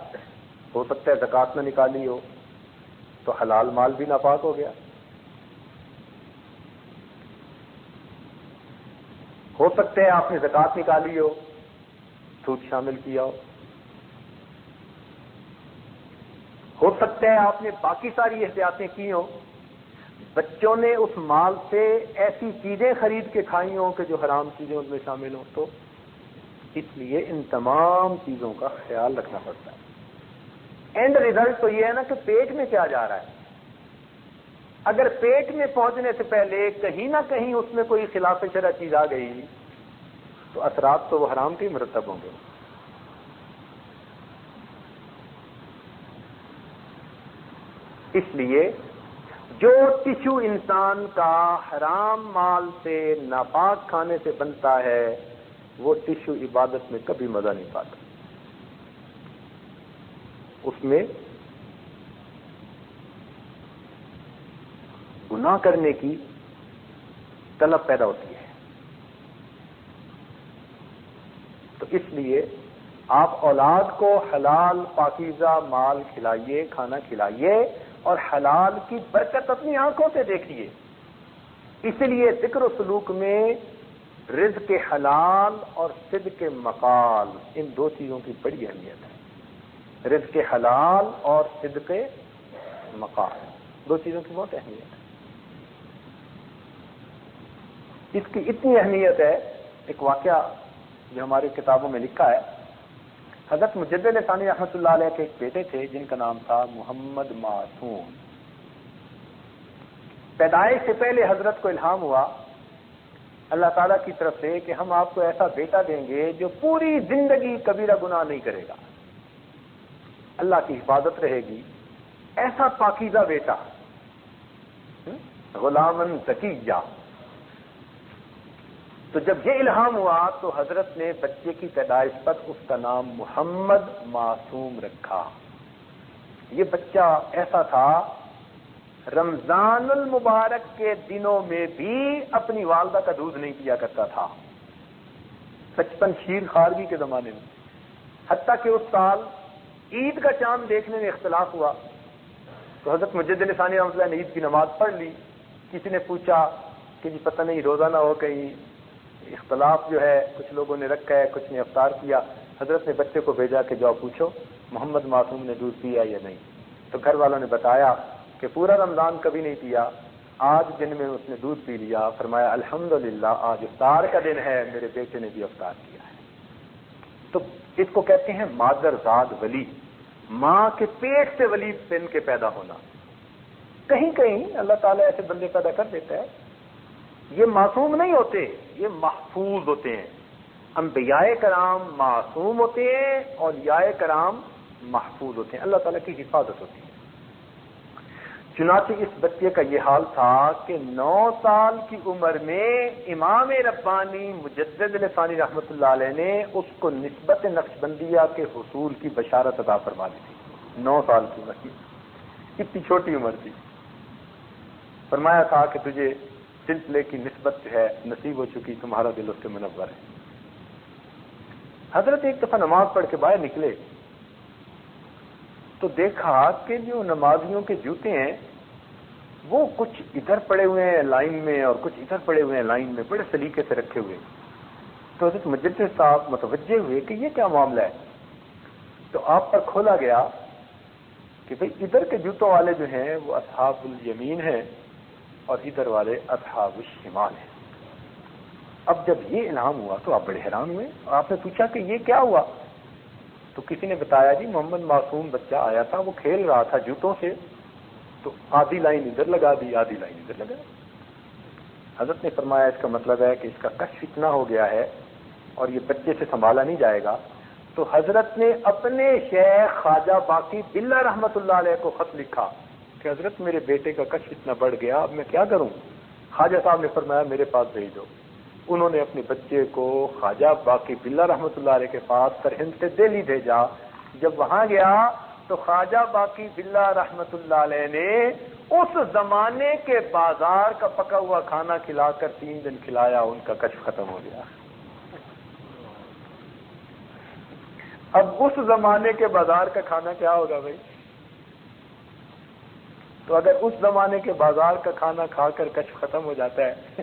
ہو سکتا ہے زکوٰۃ نہ نکالی ہو تو حلال مال بھی ناپاک ہو گیا. ہو سکتا ہے آپ نے زکوٰۃ نکالی ہو، سود شامل کیا ہو سکتا ہے آپ نے باقی ساری احتیاطیں کی ہوں، بچوں نے اس مال سے ایسی چیزیں خرید کے کھائی ہوں کہ جو حرام چیزیں ان میں شامل ہوں. تو اس لیے ان تمام چیزوں کا خیال رکھنا پڑتا ہے. اینڈ ریزلٹ تو یہ ہے نا کہ پیٹ میں کیا جا رہا ہے. اگر پیٹ میں پہنچنے سے پہلے کہیں نہ کہیں اس میں کوئی خلاف شرع چیز آ گئی تو اثرات تو وہ حرام کے ہی مرتب ہوں گے. اس لیے جو ٹشو انسان کا حرام مال سے ناپاک کھانے سے بنتا ہے وہ ٹشو عبادت میں کبھی مزہ نہیں پاتا. اس میں گناہ کرنے کی طلب پیدا ہوتی ہے. تو اس لیے آپ اولاد کو حلال پاکیزہ مال کھلائیے، کھانا کھلائیے، اور حلال کی برکت اپنی آنکھوں سے دیکھیے. اس لیے ذکر و سلوک میں رزق حلال اور صدق مقال، ان 2 چیزوں کی بڑی اہمیت ہے. رزق حلال اور صدق مقال، 2 چیزوں کی بہت اہمیت ہے. اس کی اتنی اہمیت ہے ایک واقعہ جو ہماری کتابوں میں لکھا ہے، حضرت مجدد ثانی رحمۃ اللہ علیہ کے ایک بیٹے تھے جن کا نام تھا محمد معصوم۔ پیدائش سے پہلے حضرت کو الہام ہوا اللہ تعالیٰ کی طرف سے کہ ہم آپ کو ایسا بیٹا دیں گے جو پوری زندگی کبیرہ گناہ نہیں کرے گا، اللہ کی حفاظت رہے گی، ایسا پاکیزہ بیٹا، غلامن زکیہ۔ تو جب یہ الہام ہوا تو حضرت نے بچے کی پیدائش پر اس کا نام محمد معصوم رکھا۔ یہ بچہ ایسا تھا، رمضان المبارک کے دنوں میں بھی اپنی والدہ کا دودھ نہیں پیا کرتا تھا، 55 شیر خارگی کے زمانے میں، حتیٰ کہ اس سال عید کا چاند دیکھنے میں اختلاف ہوا تو حضرت مجدد ثانی رحمۃ اللہ نے عید کی نماز پڑھ لی۔ کسی نے پوچھا کہ جی پتہ نہیں روزہ نہ ہو کہیں، اختلاف جو ہے کچھ لوگوں نے رکھا ہے کچھ نے افطار کیا۔ حضرت نے بچے کو بھیجا کہ جاؤ پوچھو محمد معصوم نے دودھ پیا یا نہیں۔ تو گھر والوں نے بتایا کہ پورا رمضان کبھی نہیں پیا، آج دن میں اس نے دودھ پی لیا۔ فرمایا الحمدللہ آج افطار کا دن ہے، میرے بیٹے نے بھی افطار کیا ہے۔ تو اس کو کہتے ہیں مادر زاد ولی، ماں کے پیٹ سے ولی بن کے پیدا ہونا۔ کہیں کہیں اللہ تعالیٰ ایسے بندے پیدا کر دیتا ہے، یہ معصوم نہیں ہوتے، یہ محفوظ ہوتے ہیں۔ انبیاء کرام معصوم ہوتے ہیں، اولیاء کرام محفوظ ہوتے ہیں، اللہ تعالیٰ کی حفاظت ہوتی ہے۔ چنانچہ اس بچے کا یہ حال تھا کہ 9 سال کی عمر میں امام ربانی مجدد ثانی رحمۃ اللہ علیہ نے اس کو نسبت نقشبندیہ کے حصول کی بشارت عطا فرما دی تھی۔ 9 سال کی عمر کی، اتنی چھوٹی عمر تھی۔ فرمایا تھا کہ تجھے سلسلے کی نسبت جو ہے نصیب ہو چکی، تمہارا دل اس سے منور ہے۔ حضرت ایک دفعہ نماز پڑھ کے باہر نکلے تو دیکھا کہ جو نمازیوں کے جوتے ہیں وہ کچھ ادھر پڑے ہوئے ہیں لائن میں اور کچھ ادھر پڑے ہوئے ہیں لائن میں، بڑے سلیقے سے رکھے ہوئے۔ تو حضرت مجدد صاحب متوجہ ہوئے کہ یہ کیا معاملہ ہے، تو آپ پر کھولا گیا کہ بھئی ادھر کے جوتوں والے جو ہیں وہ اصحاب الیمین ہیں اور ادھر والے اصحاب الشمال ہیں۔ اب جب یہ الہام ہوا تو آپ بڑے حیران ہوئے، آپ نے پوچھا کہ یہ کیا ہوا؟ تو کسی نے بتایا جی محمد معصوم بچہ آیا تھا، وہ کھیل رہا تھا جوتوں سے، تو آدھی لائن ادھر لگا دی آدھی لائن ادھر لگا۔ حضرت نے فرمایا اس کا مطلب ہے کہ اس کا کشف اتنا ہو گیا ہے اور یہ بچے سے سنبھالا نہیں جائے گا۔ تو حضرت نے اپنے شیخ خواجہ باقی باللہ رحمۃ اللہ علیہ کو خط لکھا کہ حضرت میرے بیٹے کا کشف اتنا بڑھ گیا، اب میں کیا کروں؟ خواجہ صاحب نے فرمایا میرے پاس بھیج دو۔ انہوں نے اپنے بچے کو خواجہ باقی باللہ رحمۃ اللہ علیہ کے پاس سرہند سے دہلی بھیجا۔ جب وہاں گیا تو خواجہ باقی باللہ رحمۃ اللہ علیہ نے اس زمانے کے بازار کا پکا ہوا کھانا کھلا کر 3 دن کھلایا، ان کا کشف ختم ہو گیا۔ اب اس زمانے کے بازار کا کھانا کیا ہوگا بھائی؟ تو اگر اس زمانے کے بازار کا کھانا کھا کر کشف ختم ہو جاتا ہے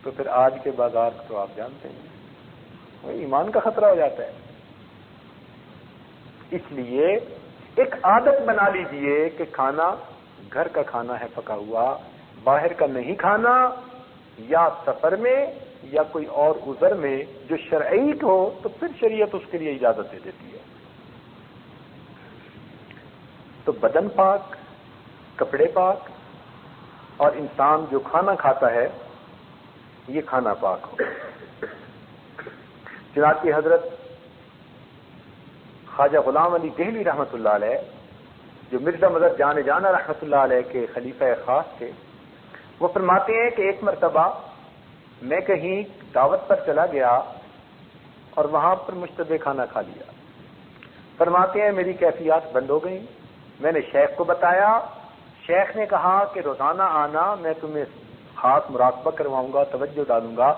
تو پھر آج کے بازار تو آپ جانتے ہیں، وہ ایمان کا خطرہ ہو جاتا ہے۔ اس لیے ایک عادت بنا لیجئے کہ کھانا گھر کا کھانا ہے پکا ہوا، باہر کا نہیں کھانا، یا سفر میں یا کوئی اور عذر میں جو شرعی ہو تو پھر شریعت اس کے لیے اجازت دے دیتی ہے۔ تو بدن پاک، کپڑے پاک، اور انسان جو کھانا کھاتا ہے یہ کھانا پاک ہو۔ چنانچہ حضرت خواجہ غلام علی دہلی رحمۃ اللہ علیہ جو مرزا مظہر جان جانا رحمۃ اللہ علیہ کے خلیفہ خاص تھے، وہ فرماتے ہیں کہ ایک مرتبہ میں کہیں دعوت پر چلا گیا اور وہاں پر مشتبہ کھانا کھا لیا۔ فرماتے ہیں میری کیفیات بند ہو گئیں، میں نے شیخ کو بتایا، شیخ نے کہا کہ روزانہ آنا، میں تمہیں خاص مراقبہ کرواؤں گا، توجہ ڈالوں گا۔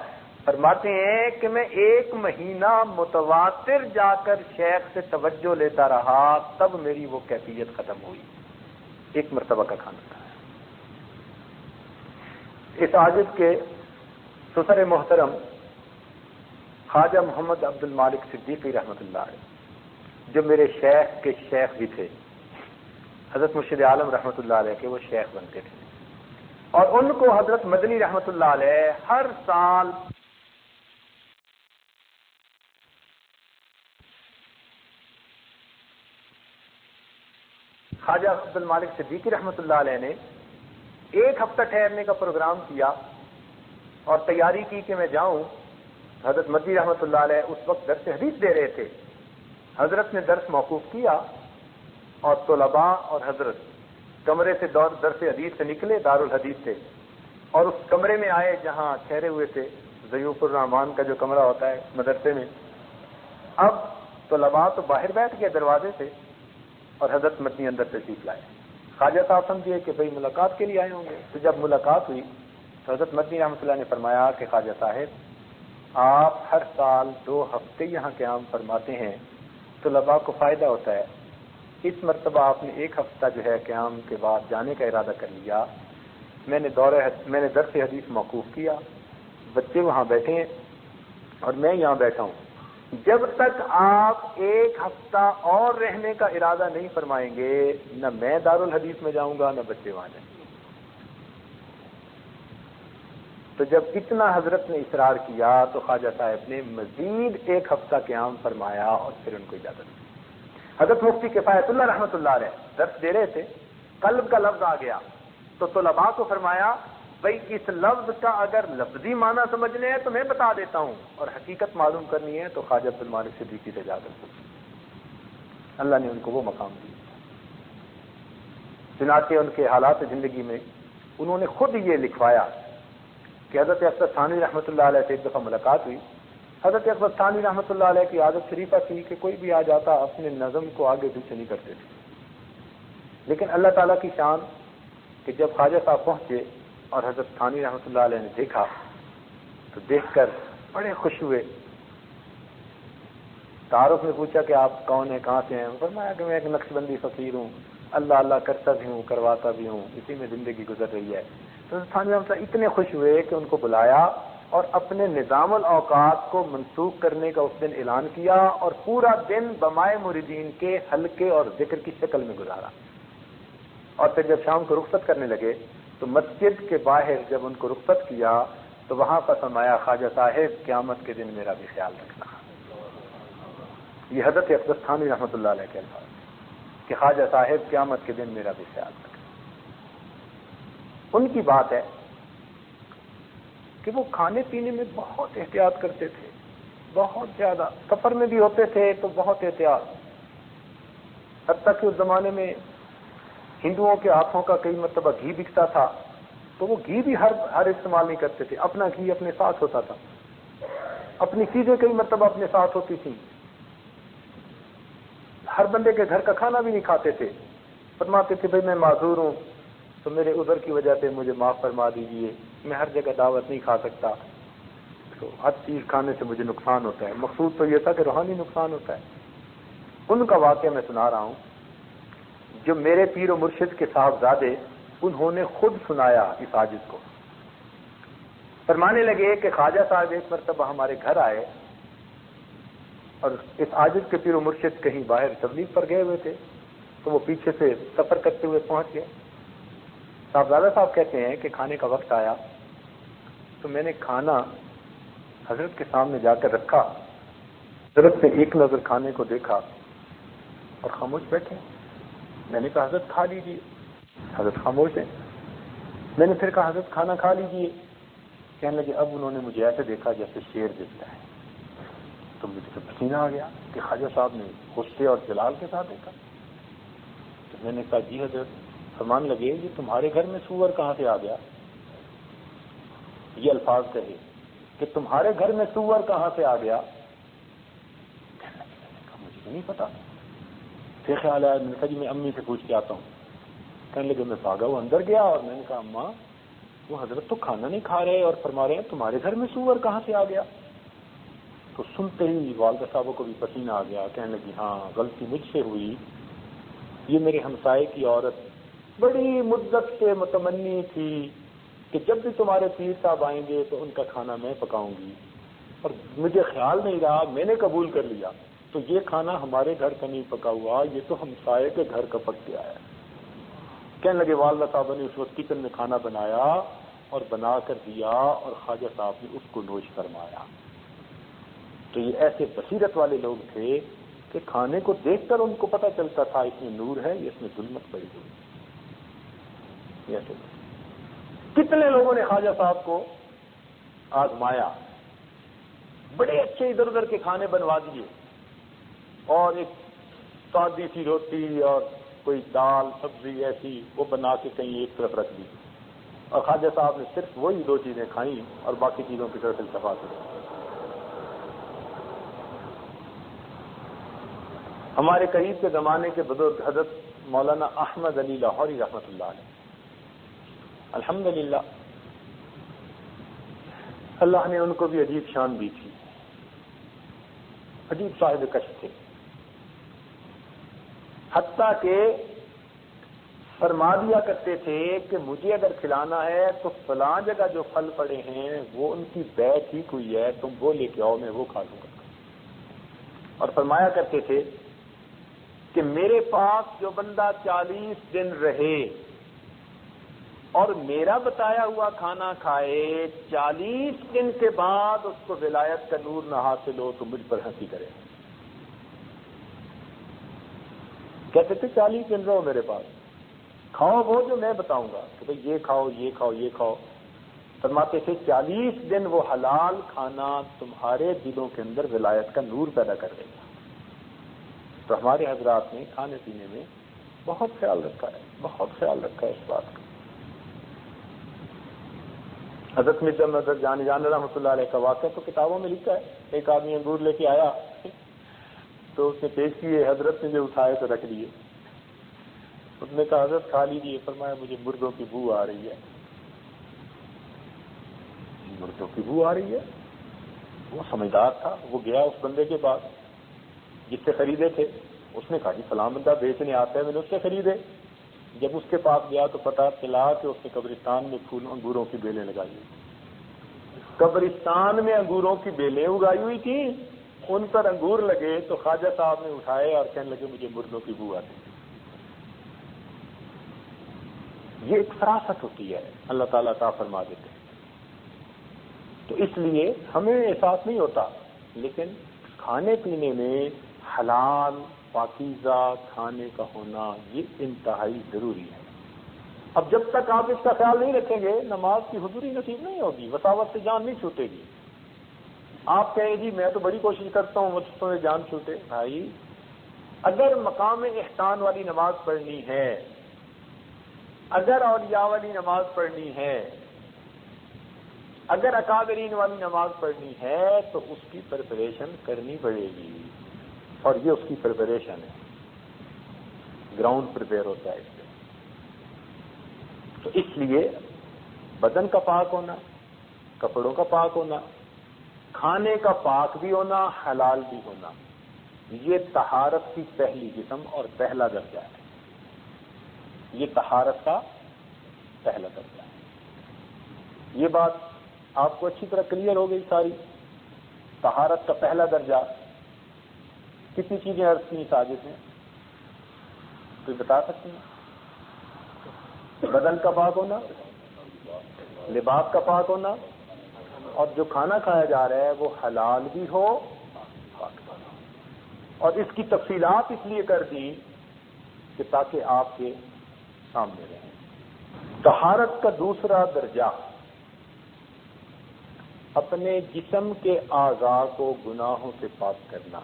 فرماتے ہیں کہ میں 1 مہینہ متواتر جا کر شیخ سے توجہ لیتا رہا، تب میری وہ کیفیت ختم ہوئی۔ 1 مرتبہ کا کھانا تھا۔ اس عاجز کے سسر محترم خواجہ محمد عبد المالک صدیقی رحمۃ اللہ علیہ جو میرے شیخ کے شیخ بھی تھے، حضرت مرشد عالم رحمۃ اللہ علیہ کے وہ شیخ بنتے تھے، اور ان کو حضرت مدنی رحمۃ اللہ علیہ ہر سال خواجہ عبد المالک صدیقی رحمۃ اللہ علیہ نے 1 ہفتہ ٹھہرنے کا پروگرام کیا اور تیاری کی کہ میں جاؤں. حضرت مدنی رحمۃ اللہ علیہ اس وقت درس حدیث دے رہے تھے. حضرت نے درس موقوف کیا اور طلباء اور حضرت کمرے سے درس حدیث سے نکلے، دارالحدیث سے، اور اس کمرے میں آئے جہاں ٹھہرے ہوئے تھے، ضیوف الرحمان کا جو کمرہ ہوتا ہے مدرسے میں. اب طلباء تو باہر بیٹھ گئے دروازے سے اور حضرت مدنی اندر تشریف لائے. خواجہ صاحب سمجھے کہ بھئی ملاقات کے لیے آئے ہوں گے. تو جب ملاقات ہوئی تو حضرت مدنی رحمۃ اللہ نے فرمایا کہ خواجہ صاحب آپ ہر سال 2 ہفتے یہاں قیام فرماتے ہیں، طلباء کو فائدہ ہوتا ہے. اس مرتبہ آپ نے 1 ہفتہ جو ہے قیام کے بعد جانے کا ارادہ کر لیا. میں نے درس حدیث موقوف کیا، بچے وہاں بیٹھے ہیں اور میں یہاں بیٹھا ہوں. جب تک آپ 1 ہفتہ اور رہنے کا ارادہ نہیں فرمائیں گے، نہ میں دارالحدیث میں جاؤں گا نہ بچے وہاں جائیں گے. تو جب اتنا حضرت نے اصرار کیا تو خواجہ صاحب نے مزید 1 ہفتہ قیام فرمایا اور پھر ان کو اجازت دی. حضرت مفتی کفایت اللہ رحمۃ اللہ علیہ درس دے رہے تھے، قلب کا لفظ آ گیا تو طلباء کو فرمایا بھئی اس لفظ کا اگر لفظی معنی سمجھنے ہے تو میں بتا دیتا ہوں، اور حقیقت معلوم کرنی ہے تو خواجہ عبد المالک صدیقی سے اجازت دی. اللہ نے ان کو وہ مقام دیا. چنانچہ ان کے حالات زندگی میں انہوں نے خود یہ لکھوایا کہ حضرت اکبر ثانوی رحمۃ اللہ علیہ سے ایک دفعہ ملاقات ہوئی. حضرت اکبر ثانوی رحمۃ اللہ علیہ کی عادت شریفہ تھی کہ کوئی بھی آ جاتا اپنے نظم کو آگے پیچھے نہیں کرتے تھے. لیکن اللہ تعالیٰ کی شان کہ جب خواجہ صاحب پہنچے اور حضرت ثانوی رحمۃ اللہ علیہ نے دیکھا تو دیکھ کر بڑے خوش ہوئے. تعارف میں پوچھا کہ آپ کون ہیں، کہاں سے ہیں؟ فرمایا کہ میں ایک نقشبندی فقیر ہوں، اللہ اللہ کرتا بھی ہوں کرواتا بھی ہوں، اسی میں زندگی گزر رہی ہے. تو ثانوی رحمۃ اللہ اتنے خوش ہوئے کہ ان کو بلایا اور اپنے نظام الاوقات کو منسوخ کرنے کا اس دن اعلان کیا اور پورا دن بمائے مریدین کے حلقے اور ذکر کی شکل میں گزارا. اور پھر جب شام کو رخصت کرنے لگے تو مسجد کے باہر جب ان کو رخصت کیا تو وہاں پر فرمایا خواجہ صاحب قیامت کے دن میرا بھی خیال رکھنا. یہ حضرت اقدس ثانوی رحمۃ اللہ علیہ کے الفاظ کہ خواجہ صاحب قیامت کے دن میرا بھی خیال رکھنا. ان کی بات ہے کہ وہ کھانے پینے میں بہت احتیاط کرتے تھے، بہت زیادہ. سفر میں بھی ہوتے تھے تو بہت احتیاط، حتیٰ کہ اس زمانے میں ہندوؤں کے ہاتھوں کا کئی مرتبہ گھی بکتا تھا تو وہ گھی بھی ہر استعمال نہیں کرتے تھے. اپنا گھی اپنے ساتھ ہوتا تھا، اپنی چیزیں کئی مرتبہ اپنے ساتھ ہوتی تھیں. ہر بندے کے گھر کا کھانا بھی نہیں کھاتے تھے. فرماتے تھے بھائی میں معذور ہوں تو میرے عذر کی وجہ سے مجھے معاف فرما دیجیے، میں ہر جگہ دعوت نہیں کھا سکتا، تو ہر چیز کھانے سے مجھے نقصان ہوتا ہے. مقصود تو یہ تھا کہ روحانی نقصان ہوتا ہے. ان کا واقعہ میں سنا رہا ہوں جو میرے پیر و مرشد کے صاحبزادے انہوں نے خود سنایا اس عاجز کو. فرمانے لگے کہ خواجہ صاحب ایک مرتبہ ہمارے گھر آئے اور اس عاجز کے پیر و مرشد کہیں باہر تبلیغ پر گئے ہوئے تھے تو وہ پیچھے سے سفر کرتے ہوئے پہنچ گئے. صاحبزادہ صاحب کہتے ہیں کہ کھانے کا وقت آیا تو میں نے کھانا حضرت کے سامنے جا کر رکھا. حضرت نے ایک نظر کھانے کو دیکھا اور خاموش بیٹھے. میں نے کہا حضرت کھا لیجیے. حضرت خاموش ہیں. میں نے پھر کہا حضرت کھانا کھا لیجیے. کہنے لگے اب انہوں نے مجھے ایسے دیکھا جیسے شیر دیکھتا ہے. تو مجھے تو پسینہ آ گیا کہ خواجہ صاحب نے غصے اور جلال کے ساتھ دیکھا. تو میں نے کہا جی حضرت. فرمان لگے یہ تمہارے گھر میں سور کہاں سے آ گیا؟ یہ الفاظ کہے کہ تمہارے گھر میں سور کہاں سے آ گیا؟ مجھے نہیں پتا. پھر خیال آیا، میں نے کہا جی میں امی سے پوچھ کے آتا ہوں. کہنے لگے میں بھاگا وہ اندر گیا اور میں نے کہا اماں وہ حضرت تو کھانا نہیں کھا رہے اور فرما رہے ہیں تمہارے گھر میں سور کہاں سے آ گیا؟ تو سنتے ہی والدہ صاحبوں کو بھی پسینہ آ گیا. کہنے لگی ہاں غلطی مجھ سے ہوئی. یہ میرے ہمسائے کی عورت بڑی مدت سے متمنی تھی کہ جب بھی تمہارے پیر صاحب آئیں گے تو ان کا کھانا میں پکاؤں گی، اور مجھے خیال نہیں رہا، میں نے قبول کر لیا. تو یہ کھانا ہمارے گھر کا نہیں پکا ہوا، یہ تو ہمسائے کے گھر کا پک گیا ہے. کہنے لگے والدہ صاحب نے اس وقت کچن میں کھانا بنایا اور بنا کر دیا اور خواجہ صاحب نے اس کو نوش فرمایا. تو یہ ایسے بصیرت والے لوگ تھے کہ کھانے کو دیکھ کر ان کو پتہ چلتا تھا اس میں نور ہے، اس میں ظلمت پڑی ہوئی۔ کتنے لوگوں نے خواجہ صاحب کو آزمایا، بڑے اچھے ادھر ادھر کے کھانے بنوا دیے، اور ایک سادی سی روٹی اور کوئی دال سبزی ایسی وہ بنا کے کہیں ایک طرف رکھ دی، اور خواجہ صاحب نے صرف وہی دو چیزیں کھائیں اور باقی چیزوں کی طرف التفات کی۔ ہمارے قریب کے زمانے کے بزرگ حضرت مولانا احمد علی لاہوری رحمۃ اللہ علیہ، الحمدللہ اللہ نے ان کو بھی عجیب شان دی تھی، عجیب صاحب کشف تھے، حتیٰ کہ فرما دیا کرتے تھے کہ مجھے اگر کھلانا ہے تو فلاں جگہ جو پھل پڑے ہیں وہ ان کی بیع ٹھیک ہوئی ہے، تم وہ لے کے آؤ، میں وہ کھا لوں گا۔ اور فرمایا کرتے تھے کہ میرے پاس جو بندہ 40 دن رہے اور میرا بتایا ہوا کھانا کھائے، 40 دن کے بعد اس کو ولایت کا نور نہ حاصل ہو تو مجھ پر ہنسی کرے۔ کہتے تھے 40 دن رہو میرے پاس، کھاؤ وہ جو میں بتاؤں گا کہ بھئی یہ کھاؤ یہ کھاؤ یہ کھاؤ۔ فرماتے تھے 40 دن وہ حلال کھانا تمہارے دلوں کے اندر ولایت کا نور پیدا کر دے گا۔ تو ہمارے حضرات نے کھانے پینے میں بہت خیال رکھا ہے، بہت خیال رکھا ہے اس بات کا۔ حضرت مرزا محمد جان رحمۃ اللہ علیہ کا واقعہ تو کتابوں میں لکھا ہے۔ ایک آدمی انگور لے کے آیا تو اس نے پیش کیے، حضرت نے جو اٹھائے تو رکھ لیے۔ اس نے کہا حضرت کھا لیجیے، فرمایا مجھے مردوں کی بو آ رہی ہے۔ مردوں کی بو آ رہی ہے؟ وہ سمجھدار تھا، وہ گیا اس بندے کے پاس جس سے خریدے تھے، اس نے کہا جی فلاں بندہ بیچنے آتا ہے، میں نے اس سے خریدے۔ جب اس کے پاس گیا تو پتہ چلا کہ اس نے قبرستان میں پھول انگوروں کی بیلیں لگائی ہوئی، قبرستان میں انگوروں کی بیلیں اگائی ہوئی تھیں، ان پر انگور لگے تو خواجہ صاحب نے اٹھائے اور کہنے لگے مجھے مردوں کی بو آتی ہے۔ یہ ایک فراست ہوتی ہے، اللہ تعالیٰ عطا فرما دیتے ہیں۔ تو اس لیے ہمیں احساس نہیں ہوتا، لیکن کھانے پینے میں حلال پاکیزہ کھانے کا ہونا یہ انتہائی ضروری ہے۔ اب جب تک آپ اس کا خیال نہیں رکھیں گے نماز کی حضوری نصیب نہیں ہوگی، وساوت سے جان نہیں چھوٹے گی۔ آپ کہیں جی میں تو بڑی کوشش کرتا ہوں مجھ سے جان چھوٹے، بھائی اگر مقام احسان والی نماز پڑھنی ہے، اگر اولیاء والی نماز پڑھنی ہے، اگر اکابرین والی نماز پڑھنی ہے تو اس کی پریپریشن کرنی پڑے گی، اور یہ اس کی پریپریشن ہے، گراؤنڈ پریپیئر ہوتا ہے اس سے۔ تو اس لیے بدن کا پاک ہونا، کپڑوں کا پاک ہونا، کھانے کا پاک بھی ہونا، حلال بھی ہونا، یہ طہارت کی پہلی قسم اور پہلا درجہ ہے۔ یہ طہارت کا پہلا درجہ ہے۔ یہ بات آپ کو اچھی طرح کلیئر ہو گئی ساری۔ طہارت کا پہلا درجہ کتنی چیزیں عرض کی ساجد ہیں، کوئی بتا سکتے ہیں؟ بدن کا پاک ہونا، لباس کا پاک ہونا، اور جو کھانا کھایا جا رہا ہے وہ حلال بھی ہو پاک بھی ہو۔ اور اس کی تفصیلات اس لیے کر دی کہ تاکہ آپ کے سامنے رہیں۔ طہارت کا دوسرا درجہ اپنے جسم کے اعضاء کو گناہوں سے پاک کرنا۔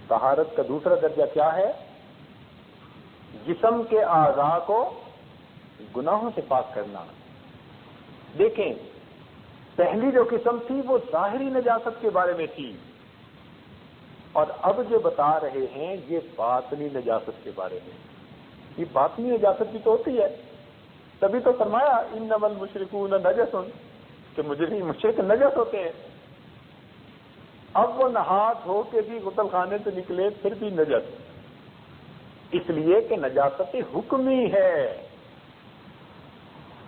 طہارت کا دوسرا درجہ کیا ہے؟ جسم کے اعضاء کو گناہوں سے پاک کرنا۔ دیکھیں پہلی جو قسم تھی وہ ظاہری نجاست کے بارے میں تھی، اور اب جو بتا رہے ہیں یہ باطنی نجاست کے بارے میں۔ یہ باطنی نجاست بھی تو ہوتی ہے، تبھی تو فرمایا انما المشرکون نجس، کہ مشرک نجس ہوتے ہیں۔ اب وہ نہات ہو کے بھی غسل خانے سے نکلے پھر بھی نجس، اس لیے کہ نجاست حکمی ہے،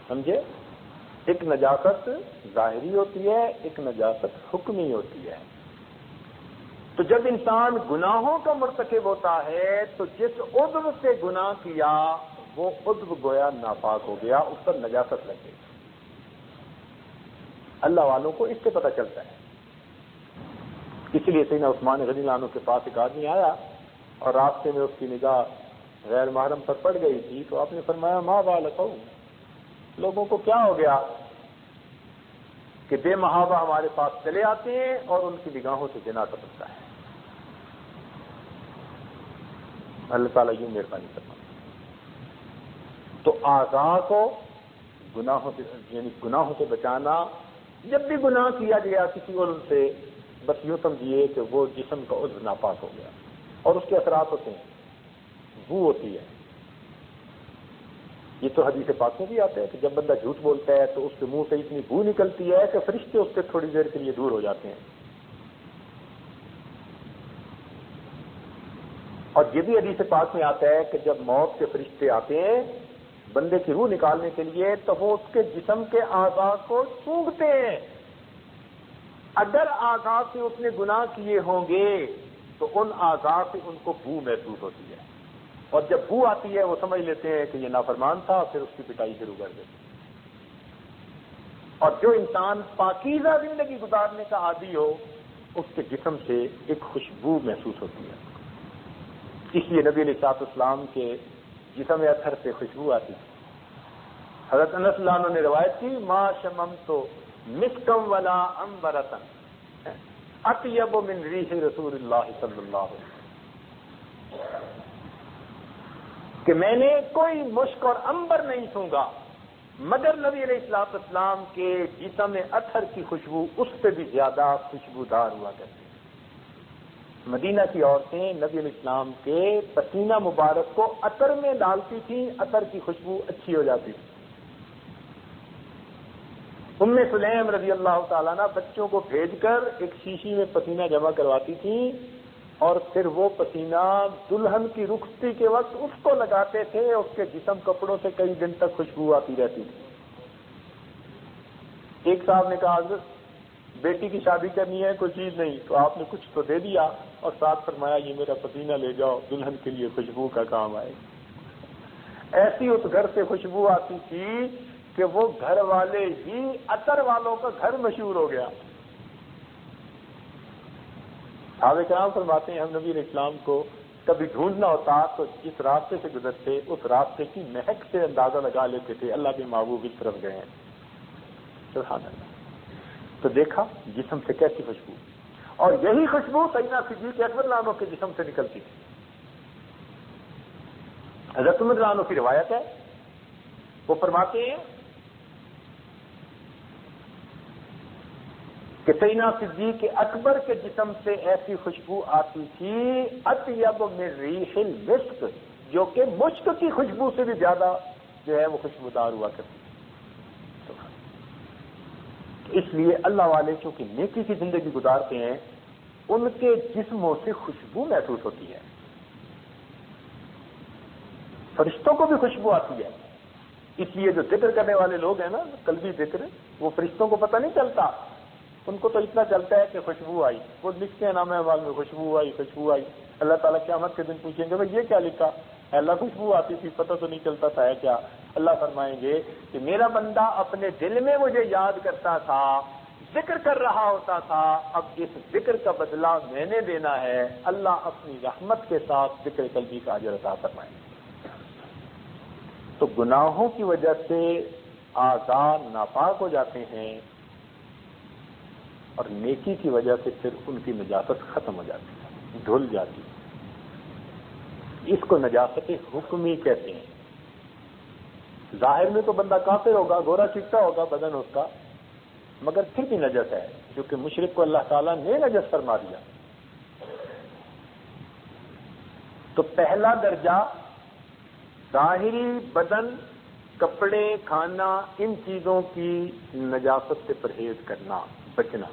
سمجھے؟ ایک نجاست ظاہری ہوتی ہے، ایک نجاست حکمی ہوتی ہے۔ تو جب انسان گناہوں کا مرتکب ہوتا ہے تو جس عضو سے گناہ کیا وہ عضو گویا ناپاک ہو گیا، اس پر نجاست لگ گئی۔ اللہ والوں کو اس سے پتہ چلتا ہے۔ اس لیے سیدنا عثمان غنی اللہ عنہ کے پاس ایک آدمی آیا اور راستے میں اس کی نگاہ غیر محرم پر پڑ گئی تھی، تو آپ نے فرمایا ما بالک، لوگوں کو کیا ہو گیا کہ بے محابہ ہمارے پاس چلے آتے ہیں اور ان کی نگاہوں سے زنا ٹپکتا ہے۔ اللہ تعالیٰ یوں مہربانی کرنا۔ تو اعضاء کو گناہوں سے، یعنی گناہوں سے بچانا، جب بھی گناہ کیا گیا کسی اور سے، بس یوں سمجھیے کہ وہ جسم کا عضو ناپاک ہو گیا، اور اس کے اثرات ہوتے ہیں، بو ہوتی ہے۔ یہ تو حدیث پاک میں بھی آتا ہے کہ جب بندہ جھوٹ بولتا ہے تو اس کے منہ سے اتنی بو نکلتی ہے کہ فرشتے اس سے تھوڑی دیر کے لیے دور ہو جاتے ہیں۔ اور یہ بھی حدیث پاک میں آتا ہے کہ جب موت کے فرشتے آتے ہیں بندے کی روح نکالنے کے لیے تو وہ اس کے جسم کے اعضاء کو سونگھتے ہیں۔ اگر اعضاء سے اس نے گناہ کیے ہوں گے تو ان اعضاء سے ان کو بو محسوس ہوتی ہے، اور جب بو آتی ہے وہ سمجھ لیتے ہیں کہ یہ نافرمان تھا، پھر اس کی پٹائی شروع کر دیتے ہیں۔ اور جو انسان پاکیزہ زندگی گزارنے کا عادی ہو اس کے جسم سے ایک خوشبو محسوس ہوتی ہے۔ اس لیے نبی علیہ الصلوۃ والسلام کے جسم اطہر سے خوشبو آتی تھی۔ حضرت انس اللہ عنہ نے روایت کی ما شممت مسکم ولا عنبرۃ اطیب من ریح رسول اللہ صلی اللہ علیہ وسلم، کہ میں نے کوئی مشک اور عنبر نہیں سونگا مگر نبی علیہ الصلوۃ والسلام کے جسم اطہر کی خوشبو اس سے بھی زیادہ خوشبودار ہوا کرتی۔ مدینہ کی عورتیں نبی علیہ السلام کے پسینہ مبارک کو عطر میں ڈالتی تھیں، عطر کی خوشبو اچھی ہو جاتی تھی۔ ام سلیم رضی اللہ تعالیٰ عنہ بچوں کو بھیج کر ایک شیشی میں پسینہ جمع کرواتی تھیں، اور پھر وہ پسینہ دلہن کی رخصتی کے وقت اس کو لگاتے تھے، اس کے جسم کپڑوں سے کئی دن تک خوشبو آتی رہتی تھی۔ ایک صاحب نے کہا حضرت بیٹی کی شادی کرنی ہے، کوئی چیز نہیں، تو آپ نے کچھ تو دے دیا، اور ساتھ فرمایا یہ میرا پسینہ لے جاؤ، دلہن کے لیے خوشبو کا کام آئے۔ ایسی اس گھر سے خوشبو آتی تھی کہ وہ گھر والے ہی عطر والوں کا گھر مشہور ہو گیا۔ صحابہ کرام فرماتے ہیں ہم نبی علیہ السلام کو کبھی ڈھونڈنا ہوتا تو جس راستے سے گزرتے اس راستے کی مہک سے اندازہ لگا لیتے تھے اللہ کے محبوب اس طرف گئے ہیں۔ سبحان اللہ۔ تو دیکھا جسم سے کیسی خوشبو، اور یہی خوشبو سیدنا صدیق اکبر رضی اللہ عنہ کے جسم سے نکلتی تھی۔ حضرت عمر رضی اللہ عنہ کی روایت ہے، وہ فرماتے ہیں کہ سیدنا صدیق اکبر کے جسم سے ایسی خوشبو آتی تھی اطیب من ریح المسک، جو کہ مشک کی خوشبو سے بھی زیادہ جو ہے وہ خوشبودار ہوا کرتی۔ اس لیے اللہ والے چونکہ نیکی کی زندگی گزارتے ہیں ان کے جسموں سے خوشبو محسوس ہوتی ہے، فرشتوں کو بھی خوشبو آتی ہے۔ اس لیے جو ذکر کرنے والے لوگ ہیں نا، قلبی ذکر، وہ فرشتوں کو پتہ نہیں چلتا، ان کو تو اتنا چلتا ہے کہ خوشبو آئی، وہ لکھتے ہیں نام اعمال میں خوشبو آئی خوشبو آئی۔ اللہ تعالیٰ قیامت کے دن پوچھیں گے بھائی یہ کیا لکھا؟ اللہ خوشبو آتی تھی، پتہ تو نہیں چلتا تھا ہے کیا؟ اللہ فرمائیں گے کہ میرا بندہ اپنے دل میں مجھے یاد کرتا تھا، ذکر کر رہا ہوتا تھا، اب اس ذکر کا بدلہ میں نے دینا ہے۔ اللہ اپنی رحمت کے ساتھ ذکر قلبی کا اجر عطا فرمائیں گے۔ تو گناہوں کی وجہ سے اعضاء ناپاک ہو جاتے ہیں، اور نیکی کی وجہ سے پھر ان کی نجاست ختم ہو جاتی ہے، دھل جاتی ہے۔ اس کو نجاست حکمی کہتے ہیں۔ ظاہر میں تو بندہ کافر ہوگا، گورا چٹا ہوگا بدن اس کا، مگر پھر بھی نجس ہے، کیونکہ مشرک کو اللہ تعالیٰ نے نجس فرما دیا۔ تو پہلا درجہ ظاہری بدن، کپڑے، کھانا، ان چیزوں کی نجاست سے پرہیز کرنا، بچنا۔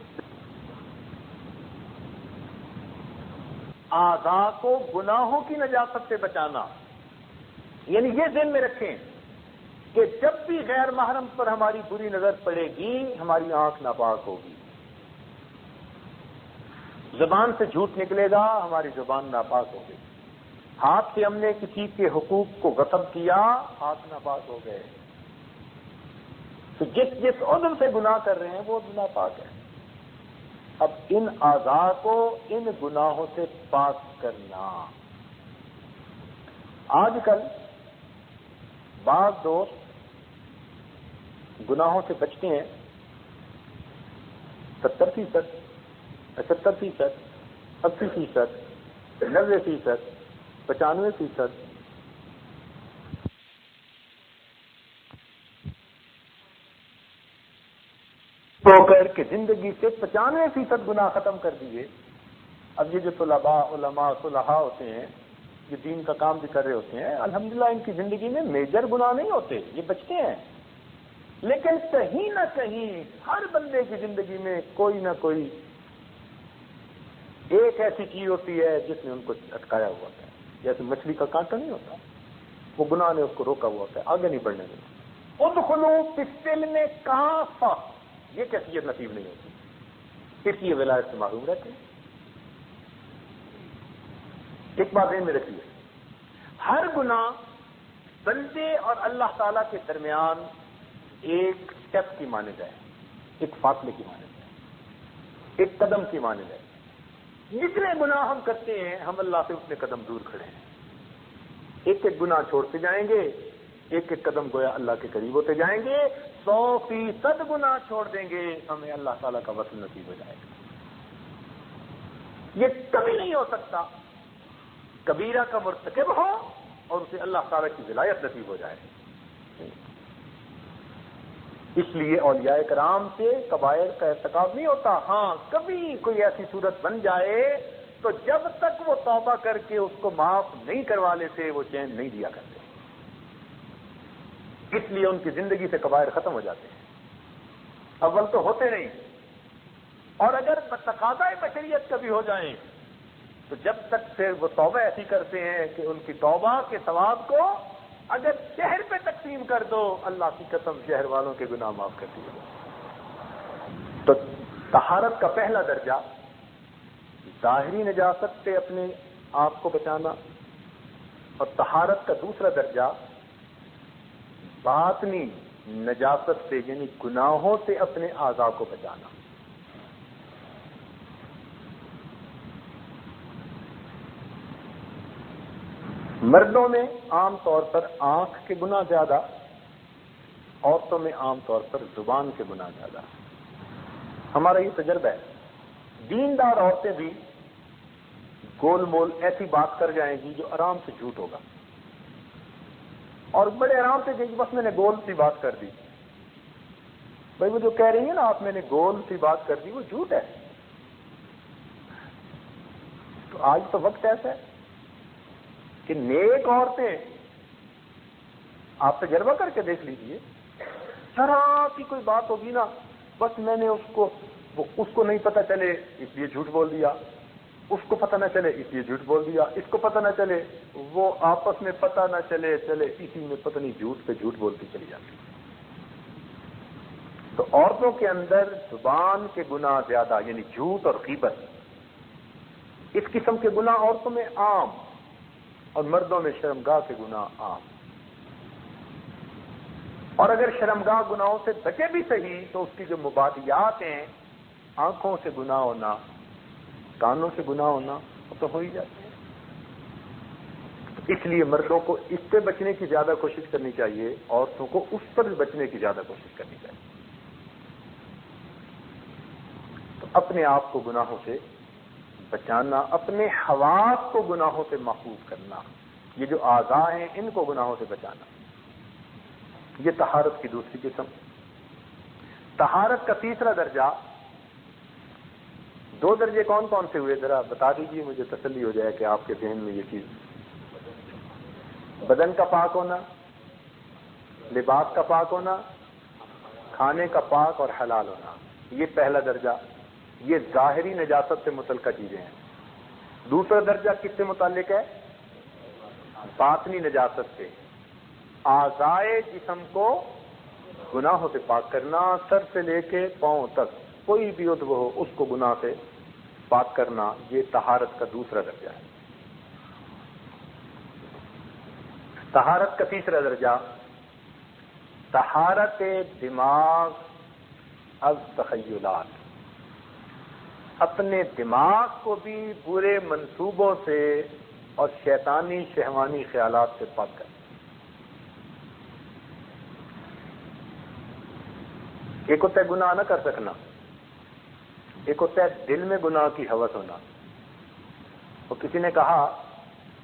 اعضاء کو گناہوں کی نجاست سے بچانا، یعنی یہ ذہن میں رکھیں کہ جب بھی غیر محرم پر ہماری بری نظر پڑے گی ہماری آنکھ ناپاک ہوگی، زبان سے جھوٹ نکلے گا ہماری زبان ناپاک ہوگی، ہاتھ سے ہم نے کسی کے حقوق کو غصب کیا ہاتھ ناپاک ہو گئے۔ تو جس عضو سے گناہ کر رہے ہیں وہ عضو ناپاک ہے۔ اب ان اعضاء کو ان گناہوں سے پاک کرنا. آج کل بعض دوست گناہوں سے بچتے ہیں 70%, 75%, 80%, 90%, 95%. تو کر کے زندگی سے 95% گناہ ختم کر دیے. اب یہ جو طلباء, علماء, صلحاء ہوتے ہیں, یہ دین کا کام بھی کر رہے ہوتے ہیں, الحمدللہ ان کی زندگی میں میجر گناہ نہیں ہوتے, یہ بچتے ہیں. لیکن کہیں نہ کہیں ہر بندے کی زندگی میں کوئی نہ کوئی ایک ایسی چیز ہوتی ہے جس نے ان کو اٹکایا ہوا ہوتا ہے. جیسے مچھلی کا کانٹا نہیں ہوتا, وہ گناہ نے اس کو روکا ہوا ہوتا ہے, آگے نہیں بڑھنے دیتا. ادخلوا فی السلم کافہ, یہ کیفیت نصیب نہیں ہوتی, اس لیے ولایت سے محروم رہتے ہیں. ایک بات ذہن میں رکھیے, ہر گناہ بندے اور اللہ تعالی کے درمیان ایک سٹیپ کی مانند ہے, ایک فاصلے کی مانند ہے, ایک قدم کی مانند ہے. جتنے گناہ ہم کرتے ہیں ہم اللہ سے اتنے قدم دور کھڑے ہیں. ایک ایک گناہ چھوڑتے جائیں گے, ایک ایک قدم گویا اللہ کے قریب ہوتے جائیں گے. 100% گناہ چھوڑ دیں گے, ہمیں اللہ تعالیٰ کا وصل نصیب ہو جائے گا. یہ کبھی نہیں ہو سکتا کبیرہ کا مرتکب ہو اور اسے اللہ تعالیٰ کی ولایت نصیب ہو جائے. اس لیے اولیاء کرام سے کبائر کا ارتکاب نہیں ہوتا. ہاں کبھی کوئی ایسی صورت بن جائے تو جب تک وہ توبہ کر کے اس کو معاف نہیں کروا لیتے وہ چین نہیں دیا کرتے, اس لیے ان کی زندگی سے کبائر ختم ہو جاتے ہیں. اول تو ہوتے نہیں, اور اگر تقاضۂ بشریت کبھی ہو جائیں تو جب تک پھر وہ توبہ ایسی کرتے ہیں کہ ان کی توبہ کے ثواب کو اگر شہر پہ تقسیم کر دو, اللہ کی قسم شہر والوں کے گناہ معاف کر دیے. تو طہارت کا پہلا درجہ ظاہری نجاست سے اپنے آپ کو بچانا, اور طہارت کا دوسرا درجہ باطنی نجاست سے یعنی گناہوں سے اپنے اعضاء کو بچانا. مردوں میں عام طور پر آنکھ کے گناہ زیادہ, عورتوں میں عام طور پر زبان کے گناہ زیادہ. ہمارا یہ تجربہ ہے. دیندار عورتیں بھی گول مول ایسی بات کر جائیں گی جو آرام سے جھوٹ ہوگا, اور بڑے آرام سے کہ بس میں نے گول سی بات کر دی. بھائی وہ جو کہہ رہی ہیں نا آپ, میں نے گول سی بات کر دی, وہ جھوٹ ہے. تو آج تو وقت ایسا ہے کہ نیک عورتیں, آپ تجربہ کر کے دیکھ لیجئے, ذرا کی کوئی بات ہوگی نا, بس میں نے اس کو نہیں پتہ چلے اس لیے جھوٹ بول دیا, اس کو پتہ نہ چلے اس لیے جھوٹ بول دیا, اس کو پتہ نہ چلے, وہ آپس میں پتہ نہ چلے اسی میں پتہ نہیں جھوٹ پہ جھوٹ بولتی چلی جاتی. تو عورتوں کے اندر زبان کے گناہ زیادہ یعنی جھوٹ اور غیبت, اس قسم کے گناہ عورتوں میں عام, اور مردوں میں شرمگاہ کے گناہ عام. اور اگر شرمگاہ گناہوں سے بچے بھی صحیح تو اس کی جو مبادیات ہیں, آنکھوں سے گناہ ہونا, کانوں سے گناہ ہونا, وہ تو ہو ہی جاتے ہیں. اس لیے مردوں کو اس سے بچنے کی زیادہ کوشش کرنی چاہیے, عورتوں کو اس پر بچنے کی زیادہ کوشش کرنی چاہیے. تو اپنے آپ کو گناہوں سے بچانا, اپنے حواس کو گناہوں سے محفوظ کرنا, یہ جو اعضاء ہیں ان کو گناہوں سے بچانا, یہ طہارت کی دوسری قسم. طہارت کا تیسرا درجہ, 2 درجے کون کون سے ہوئے ذرا بتا دیجئے, مجھے تسلی ہو جائے کہ آپ کے ذہن میں یہ چیز. بدن کا پاک ہونا, لباس کا پاک ہونا, کھانے کا پاک اور حلال ہونا, یہ پہلا درجہ. یہ ظاہری نجاست سے متعلقہ چیزیں ہیں. دوسرا درجہ کس سے متعلق ہے؟ باطنی نجاست سے. اعضائے جسم کو گناہوں سے پاک کرنا, سر سے لے کے پاؤں تک کوئی بھی عضو ہو اس کو گناہ سے پاک کرنا, یہ طہارت کا دوسرا درجہ ہے. طہارت کا تیسرا درجہ طہارت دماغ از تخیلات. اپنے دماغ کو بھی برے منصوبوں سے اور شیطانی شہوانی خیالات سے پاک کریں. ایک ہوتا ہے گناہ نہ کر سکنا، ایک ہوتا ہے دل میں گناہ کی ہوس ہونا. اور کسی نے کہا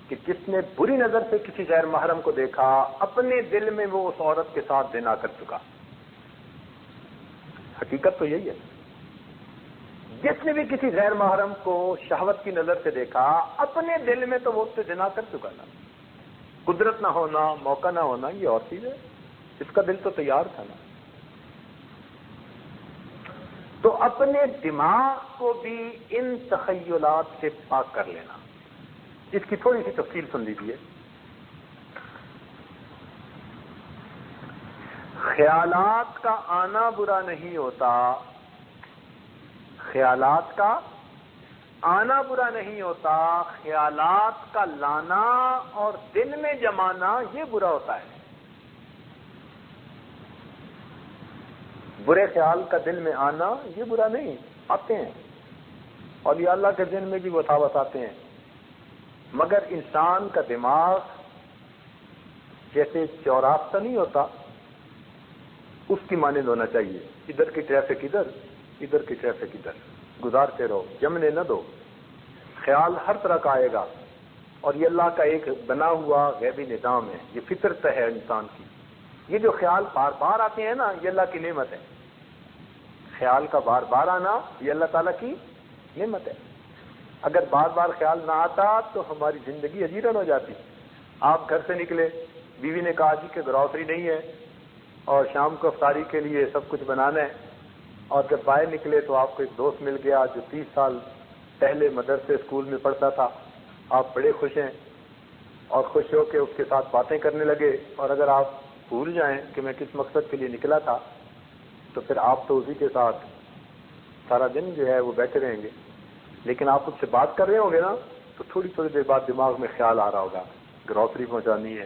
کہ جس نے بری نظر سے کسی غیر محرم کو دیکھا اپنے دل میں وہ اس عورت کے ساتھ زنا کر چکا. حقیقت تو یہی ہے. جس نے بھی کسی غیر محرم کو شہوت کی نظر سے دیکھا اپنے دل میں تو وہ اس سے زنا کر چکا نا. قدرت نہ ہونا، موقع نہ ہونا یہ اور چیز ہے، اس کا دل تو تیار تھا نا. تو اپنے دماغ کو بھی ان تخیلات سے پاک کر لینا. اس کی تھوڑی سی تفصیل سن لیجیے. خیالات کا آنا برا نہیں ہوتا، خیالات کا آنا برا نہیں ہوتا، خیالات کا لانا اور دل میں جمانا یہ برا ہوتا ہے. برے خیال کا دل میں آنا یہ برا نہیں، آتے ہیں اور یہ اللہ کے دن میں بھی وساوس آتے ہیں. مگر انسان کا دماغ جیسے چوراستہ نہیں ہوتا اس کی مانند ہونا چاہیے. ادھر کی ٹریفک ادھر، ادھر کی ٹریفک ادھر، گزارتے رہو، جمنے نہ دو. خیال ہر طرح کا آئے گا اور یہ اللہ کا ایک بنا ہوا غیبی نظام ہے، یہ فطرت ہے انسان کی. یہ جو خیال بار بار آتے ہیں نا یہ اللہ کی نعمت ہے. خیال کا بار بار آنا یہ اللہ تعالیٰ کی نعمت ہے. اگر بار بار خیال نہ آتا تو ہماری زندگی اجیرن ہو جاتی. آپ گھر سے نکلے، بیوی نے کہا جی کہ گروسری نہیں ہے اور شام کو افطاری کے لیے سب کچھ بنانا ہے، اور جب باہر نکلے تو آپ کو ایک دوست مل گیا جو 30 سال پہلے مدرسے اسکول میں پڑھتا تھا. آپ بڑے خوش ہیں اور خوش ہو کے اس کے ساتھ باتیں کرنے لگے. اور اگر آپ بھول جائیں کہ میں کس مقصد کے لیے نکلا تھا تو پھر آپ تو اسی کے ساتھ سارا دن جو ہے وہ بیٹھے رہیں گے. لیکن آپ اس سے بات کر رہے ہوں گے نا تو تھوڑی تھوڑی دیر بعد دماغ میں خیال آ رہا ہوگا گروسری پہنچانی ہے،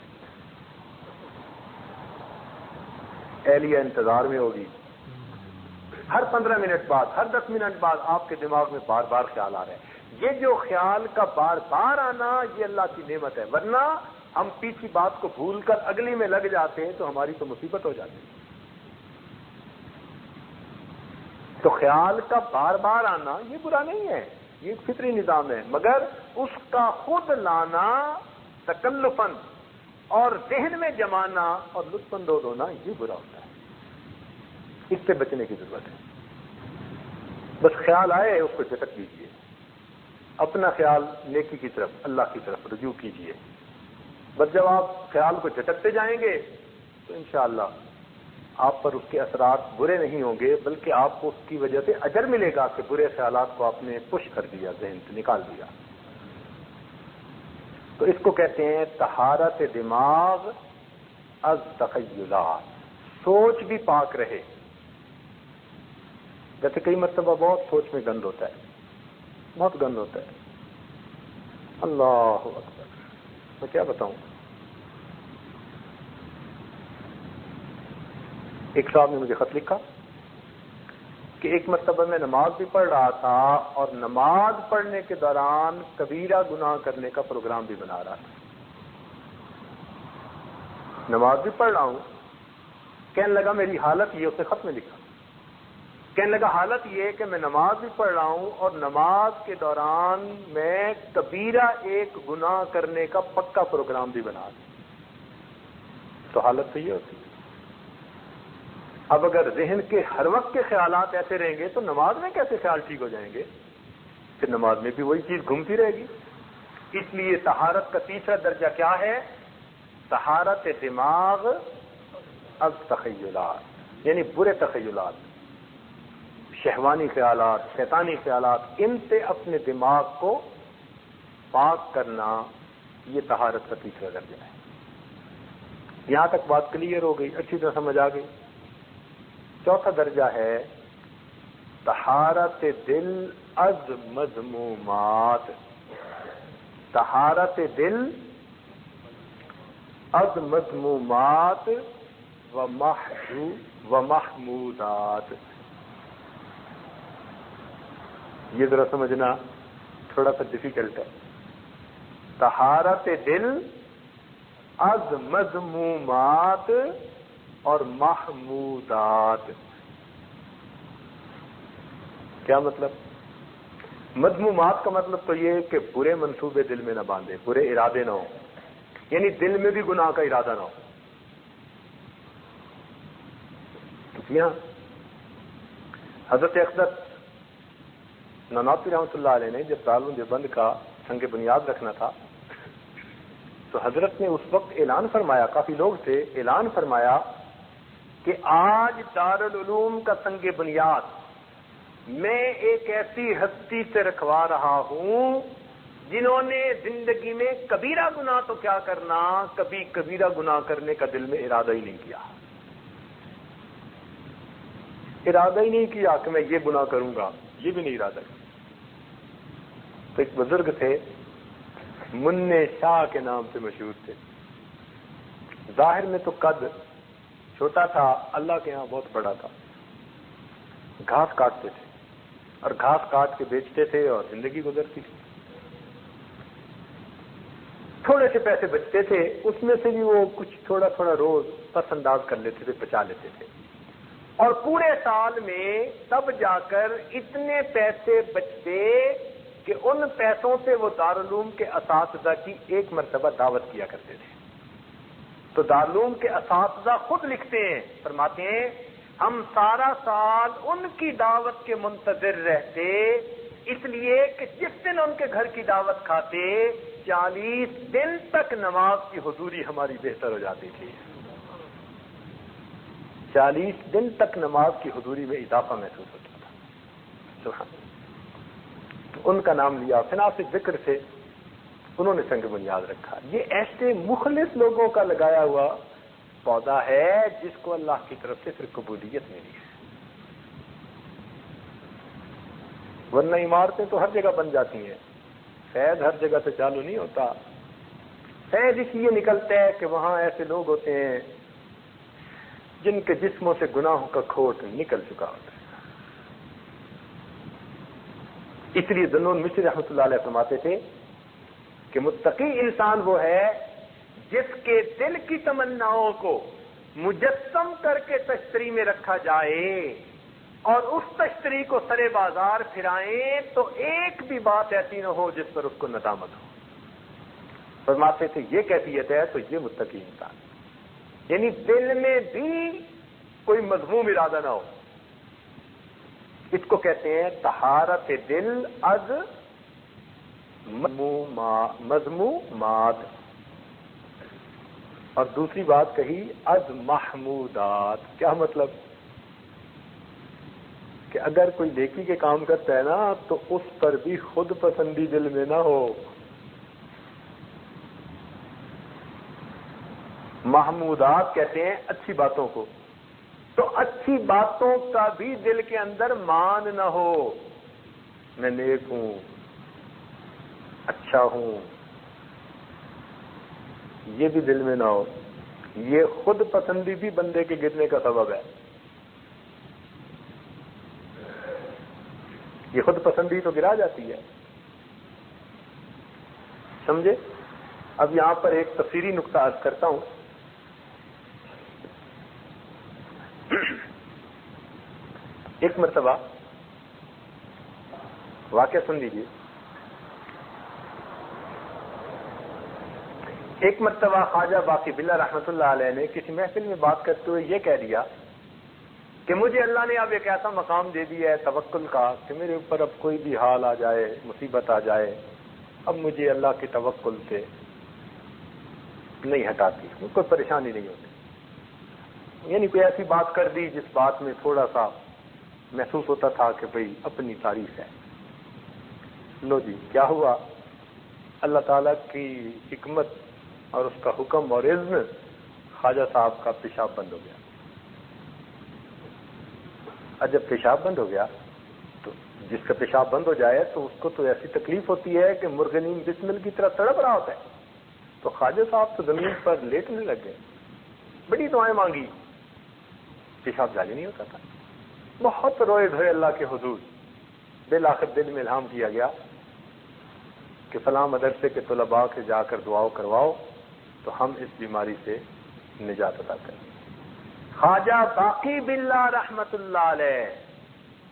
اہلیہ انتظار میں ہوگی. ہر 15 منٹ بعد، ہر 10 منٹ بعد آپ کے دماغ میں بار بار خیال آ رہا ہے. یہ جو خیال کا بار بار آنا یہ اللہ کی نعمت ہے. ورنہ ہم پیچھے بات کو بھول کر اگلی میں لگ جاتے ہیں تو ہماری تو مصیبت ہو جاتی ہے. تو خیال کا بار بار آنا یہ برا نہیں ہے، یہ ایک فطری نظام ہے. مگر اس کا خود لانا تکلفاً اور ذہن میں جمانا اور لطف اندوز ہونا یہ برا ہوتا ہے. اس سے بچنے کی ضرورت ہے. بس خیال آئے اس کو جھٹک دیجیے، اپنا خیال نیکی کی طرف، اللہ کی طرف رجوع کیجیے. بس جب آپ خیال کو جھٹکتے جائیں گے تو انشاءاللہ آپ پر اس کے اثرات برے نہیں ہوں گے، بلکہ آپ کو اس کی وجہ سے اجر ملے گا کہ برے خیالات کو آپ نے پش کر دیا، ذہن سے نکال دیا. تو اس کو کہتے ہیں طہارت دماغ از تخیلات. سوچ بھی پاک رہے. جیسے کئی مرتبہ بہت سوچ میں گند ہوتا ہے، بہت گند ہوتا ہے. اللہ اکبر، میں کیا بتاؤں. ایک صاحب نے مجھے خط لکھا کہ ایک مرتبہ میں نماز بھی پڑھ رہا تھا اور نماز پڑھنے کے دوران کبیرہ گناہ کرنے کا پروگرام بھی بنا رہا تھا. نماز بھی پڑھ رہا ہوں، کہنے لگا میری حالت یہ، اسے خط میں لکھا، کہنے لگا حالت یہ کہ میں نماز بھی پڑھ رہا ہوں اور نماز کے دوران میں کبیرہ ایک گناہ کرنے کا پکا پروگرام بھی بنا رہا ہوں. تو حالت تو یہ ہوتی ہے. اب اگر ذہن کے ہر وقت کے خیالات ایسے رہیں گے تو نماز میں کیسے خیال ٹھیک ہو جائیں گے؟ پھر نماز میں بھی وہی چیز گھومتی رہے گی. اس لیے طہارت کا تیسرا درجہ کیا ہے؟ طہارت دماغ از تخیلات، یعنی برے تخیلات، شہوانی خیالات، شیطانی خیالات، ان سے اپنے دماغ کو پاک کرنا، یہ طہارت کا تیسرا درجہ ہے. یہاں تک بات کلیئر ہو گئی، اچھی طرح سمجھ آ گئی. چوتھا درجہ ہے طہارت دل از مذمومات. طہارت دل از مذمومات و محمودات. یہ ذرا سمجھنا تھوڑا سا ڈیفیکلٹ ہے. طہارت دل از مذمومات اور محمودات. کیا مطلب؟ مذمومات کا مطلب تو یہ کہ برے منصوبے دل میں نہ باندھے، برے ارادے نہ ہو، یعنی دل میں بھی گناہ کا ارادہ نہ ہو. یہاں حضرت اقدس نانوتوی رحمۃ اللہ علیہ نے جب دارالعلوم دیوبند کا سنگ بنیاد رکھنا تھا تو حضرت نے اس وقت اعلان فرمایا، کافی لوگ تھے، اعلان فرمایا کہ آج دارالعلوم کا سنگ بنیاد میں ایک ایسی ہستی سے رکھوا رہا ہوں جنہوں نے زندگی میں کبیرہ گناہ تو کیا کرنا، کبھی کبیرہ گناہ کرنے کا دل میں ارادہ ہی نہیں کیا. ارادہ ہی نہیں کیا کہ میں یہ گناہ کروں گا، یہ بھی نہیں ارادہ کیا. تو ایک بزرگ تھے، منع شاہ کے نام سے مشہور تھے. ظاہر میں تو قد چھوٹا تھا، اللہ کے ہاں بہت بڑا تھا. گھاس کاٹتے تھے اور گھاس کاٹ کے بیچتے تھے اور زندگی گزرتی تھی. تھوڑے سے پیسے بچتے تھے، اس میں سے بھی وہ کچھ تھوڑا تھوڑا روز پس انداز کر لیتے تھے، بچا لیتے تھے. اور پورے سال میں تب جا کر اتنے پیسے بچتے کہ ان پیسوں سے وہ دارالعلوم کے اساتذہ کی ایک مرتبہ دعوت کیا کرتے تھے. تو دارالعلوم کے اساتذہ خود لکھتے ہیں، فرماتے ہیں ہم سارا سال ان کی دعوت کے منتظر رہتے، اس لیے کہ جس دن ان کے گھر کی دعوت کھاتے 40 دن تک نماز کی حضوری ہماری بہتر ہو جاتی تھی. 40 دن تک نماز کی حضوری میں اضافہ محسوس ہوتا تھا. سبحان اللہ. تو ان کا نام لیا، فناس ذکر سے انہوں نے سنگ بنیاد رکھا. یہ ایسے مخلص لوگوں کا لگایا ہوا پودا ہے جس کو اللہ کی طرف سے پھر قبولیت ملی ہے. ورنہ عمارتیں تو ہر جگہ بن جاتی ہیں، فیض ہر جگہ سے چالو نہیں ہوتا. فیض اس لیے نکلتا ہے کہ وہاں ایسے لوگ ہوتے ہیں جن کے جسموں سے گناہوں کا کھوٹ نکل چکا ہوتا ہے. اس لیے ذنون مصری رحمۃ اللہ علیہ فرماتے تھے کہ متقی انسان وہ ہے جس کے دل کی تمناؤں کو مجسم کر کے تشتری میں رکھا جائے اور اس تشتری کو سرے بازار پھرائیں تو ایک بھی بات ایسی نہ ہو جس پر اس کو ندامت ہو. فرماتے تھے یہ کیفیت ہے تو یہ متقی انسان، یعنی دل میں بھی کوئی مذموم ارادہ نہ ہو. اس کو کہتے ہیں طہارت دل از مذمومات. اور دوسری بات کہی از محمودات. کیا مطلب؟ کہ اگر کوئی نیکی کے کام کرتا ہے نا تو اس پر بھی خود پسندی دل میں نہ ہو. محمودات کہتے ہیں اچھی باتوں کو، تو اچھی باتوں کا بھی دل کے اندر مان نہ ہو، میں نیک ہوں، اچھا ہوں، یہ بھی دل میں نہ ہو. یہ خود پسندی بھی بندے کے گرنے کا سبب ہے. یہ خود پسندی تو گرا جاتی ہے. سمجھے؟ اب یہاں پر ایک تفصیلی نقطہ عرض کرتا ہوں. ایک مرتبہ واقعہ سن لیجیے. ایک مرتبہ خواجہ باقی باللہ رحمۃ اللہ علیہ نے کسی محفل میں بات کرتے ہوئے یہ کہہ دیا کہ مجھے اللہ نے اب ایک ایسا مقام دے دیا ہے توکل کا کہ میرے اوپر اب کوئی بھی حال آ جائے، مصیبت آ جائے، اب مجھے اللہ کے توکل سے نہیں ہٹاتی، کوئی پریشانی نہیں ہوتی. یعنی کوئی ایسی بات کر دی جس بات میں تھوڑا سا محسوس ہوتا تھا کہ بھئی اپنی تعریف ہے. لو جی کیا ہوا؟ اللہ تعالیٰ کی حکمت اور اس کا حکم اور اذن، خواجہ صاحب کا پیشاب بند ہو گیا. اور جب پیشاب بند ہو گیا تو جس کا پیشاب بند ہو جائے تو اس کو تو ایسی تکلیف ہوتی ہے کہ مرغنین بسمل کی طرح تڑپ رہا ہوتا ہے. تو خواجہ صاحب تو زمین پر لیٹنے لگ گئے، بڑی دعائیں مانگی، پیشاب جاری نہیں ہوتا تھا. بہت روئے دھوئے اللہ کے حضور. بالآخر دل میں الہام کیا گیا کہ فلاں مدرسے کے طلباء کے جا کر دعاؤں کرواؤ تو ہم اس بیماری سے نجات عطا کریں. خواجہ باقی باللہ رحمت اللہ علیہ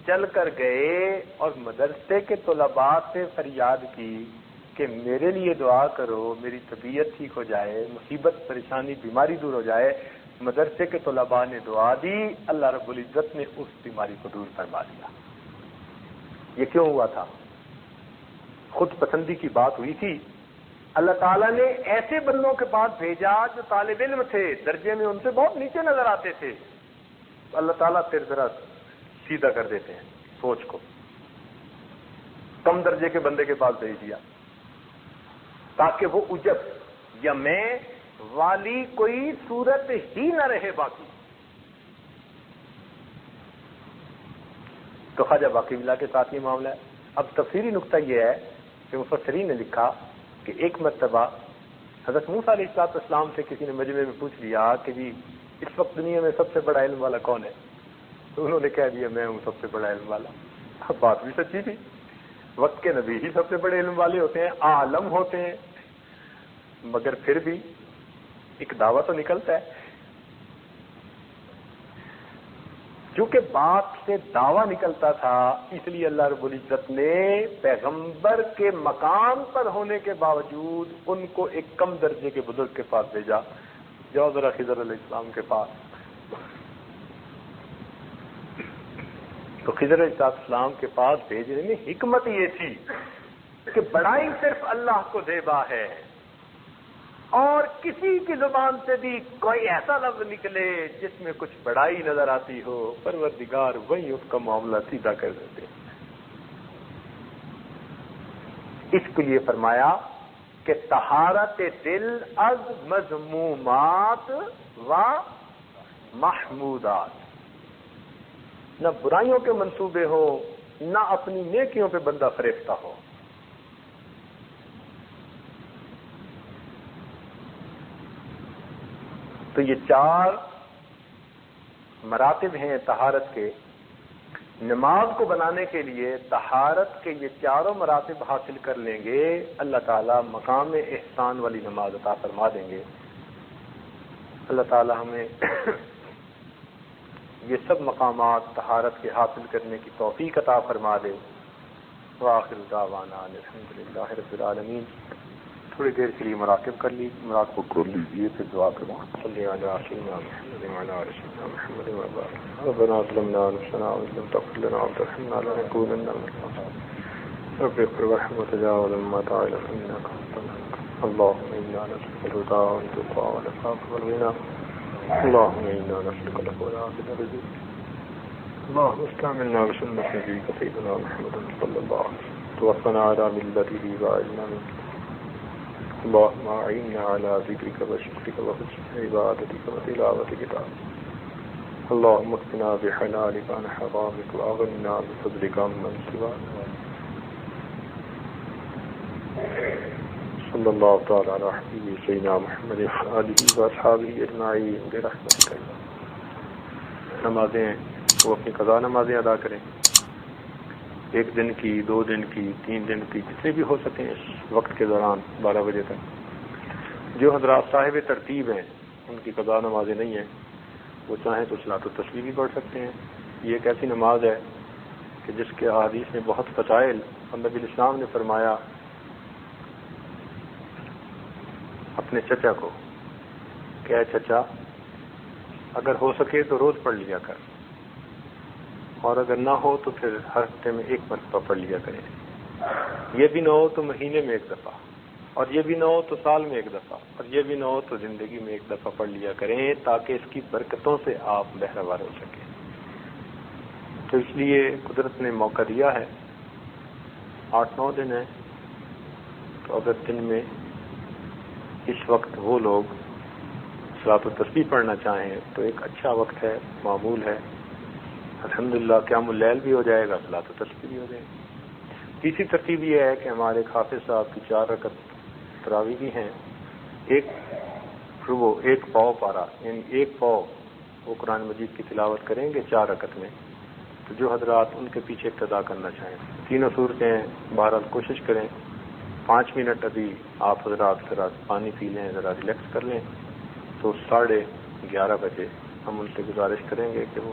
چل کر گئے اور مدرسے کے طلباء سے فریاد کی کہ میرے لیے دعا کرو، میری طبیعت ٹھیک ہو جائے، مصیبت پریشانی بیماری دور ہو جائے. مدرسے کے طلباء نے دعا دی، اللہ رب العزت نے اس بیماری کو دور فرما دیا. یہ کیوں ہوا تھا؟ خود پسندی کی بات ہوئی تھی. اللہ تعالیٰ نے ایسے بندوں کے پاس بھیجا جو طالب علم تھے، درجے میں ان سے بہت نیچے نظر آتے تھے. تو اللہ تعالیٰ پھر ذرا سیدھا کر دیتے ہیں سوچ کو. کم درجے کے بندے کے پاس بھیج دیا تاکہ وہ عجب یا میں والی کوئی صورت ہی نہ رہے باقی. تو خواجہ باقی باللہ کے ساتھ یہ معاملہ ہے. اب تفصیلی نقطہ یہ ہے کہ مفسرین نے لکھا کہ ایک مرتبہ حضرت موسیٰ علیہ السلام سے کسی نے مجمع میں پوچھ لیا کہ جی اس وقت دنیا میں سب سے بڑا علم والا کون ہے؟ تو انہوں نے کہہ دیا میں ہوں سب سے بڑا علم والا. بات بھی سچی تھی. وقت کے نبی ہی سب سے بڑے علم والے ہوتے ہیں، عالم ہوتے ہیں، مگر پھر بھی ایک دعویٰ تو نکلتا ہے. چونکہ بات سے دعویٰ نکلتا تھا اس لیے اللہ رب العزت نے پیغمبر کے مقام پر ہونے کے باوجود ان کو ایک کم درجے کے بزرگ کے پاس بھیجا. جاؤ ذرا خضر علیہ السلام کے پاس. تو خضر علیہ السلام کے پاس بھیجنے میں حکمت یہ تھی کہ بڑائی صرف اللہ کو دیبا ہے، اور کسی کی زبان سے بھی کوئی ایسا لفظ نکلے جس میں کچھ بڑائی نظر آتی ہو، پروردگار وہی اس کا معاملہ سیدھا کر دیتے. اس کے لیے فرمایا کہ طہارت دل از مذمومات و محمودات. نہ برائیوں کے منصوبے ہو، نہ اپنی نیکیوں پہ بندہ فریفتہ ہو. تو یہ 4 مراتب ہیں طہارت کے. نماز کو بنانے کے لیے طہارت کے یہ 4 مراتب حاصل کر لیں گے، اللہ تعالیٰ مقام احسان والی نماز عطا فرما دیں گے. اللہ تعالیٰ ہمیں یہ سب مقامات طہارت کے حاصل کرنے کی توفیق عطا فرما دے. وآخر دعوانا الحمدللہ رب العالمین. تھوڑی دیر کے لیے مراقب کر لی، مراقب کو لیجیے پھر دعا کروں. صلی علی سیدنا محمد وعلی آل سیدنا محمد وبارک. ربنا ظلمنا انفسنا وان لم تغفر لنا وترحمنا لنكونن من الخاسرين. رب اغفر وارحم وتجاوز عما تعالى انك انت الغفور. اللهم انا نسألك الهدى والتقى والعفاف والغنى. اللهم انا نسألك الهدى والرزق. اللهم استعملنا بسنة نبيك سيدنا محمد صلى الله عليه وسلم. توفنا على ملته وعلنا منك. اللهم اعنا على ذكرك وشكرك وحسن عبادتك وتلاوة كتابك. اللهم اكفنا بحلالك عن حرامك واغننا بفضلك عمن سواك. صلی اللہ تعالی علی حبیبہ سیدنا محمد آلہ واصحابہ اجمعین برحمتک. نمازیں وہ اپنی قضا نمازیں ادا کریں، 1 دن کی، 2 دن کی، 3 دن کی، جتنے بھی ہو سکیں اس وقت کے دوران 12 بجے تک. جو حضرات صاحب ترتیب ہیں ان کی قضا نمازیں نہیں ہیں، وہ چاہیں تو صلاۃ التسبیح بھی پڑھ سکتے ہیں. یہ ایک ایسی نماز ہے کہ جس کے احادیث میں بہت فضائل. اور نبی الاسلام نے فرمایا اپنے چچا کو کہ اے چچا اگر ہو سکے تو روز پڑھ لیا کر، اور اگر نہ ہو تو پھر ہر ہفتے میں 1 مرتبہ پڑھ لیا کریں. یہ بھی نہ ہو تو مہینے میں 1 دفعہ، اور یہ بھی نہ ہو تو سال میں 1 دفعہ، اور یہ بھی نہ ہو تو زندگی میں 1 دفعہ پڑھ لیا کریں تاکہ اس کی برکتوں سے آپ بہرہوار ہو سکیں. تو اس لیے قدرت نے موقع دیا ہے، 8-9 دن ہیں. تو اگر دن میں اس وقت وہ لوگ صلاۃ التسبیح پڑھنا چاہیں تو ایک اچھا وقت ہے، معمول ہے. الحمدللہ قیام اللیل بھی ہو جائے گا، صلاۃ التسبیح بھی ہو جائے گی. تیسری ترتیب یہ ہے کہ ہمارے حافظ صاحب کی 4 رکعت تراویح بھی ہیں. ایک پاؤ پارا، یعنی 1 پاؤ وہ قرآن مجید کی تلاوت کریں گے 4 رکعت میں. تو جو حضرات ان کے پیچھے اقتدا کرنا چاہیں، تینوں صورتیں بہرحال کوشش کریں. 5 منٹ ابھی آپ حضرات ذرا پانی پی لیں، ذرا ریلیکس کر لیں، تو 11:30 بجے ہم ان سے گزارش کریں گے کہ وہ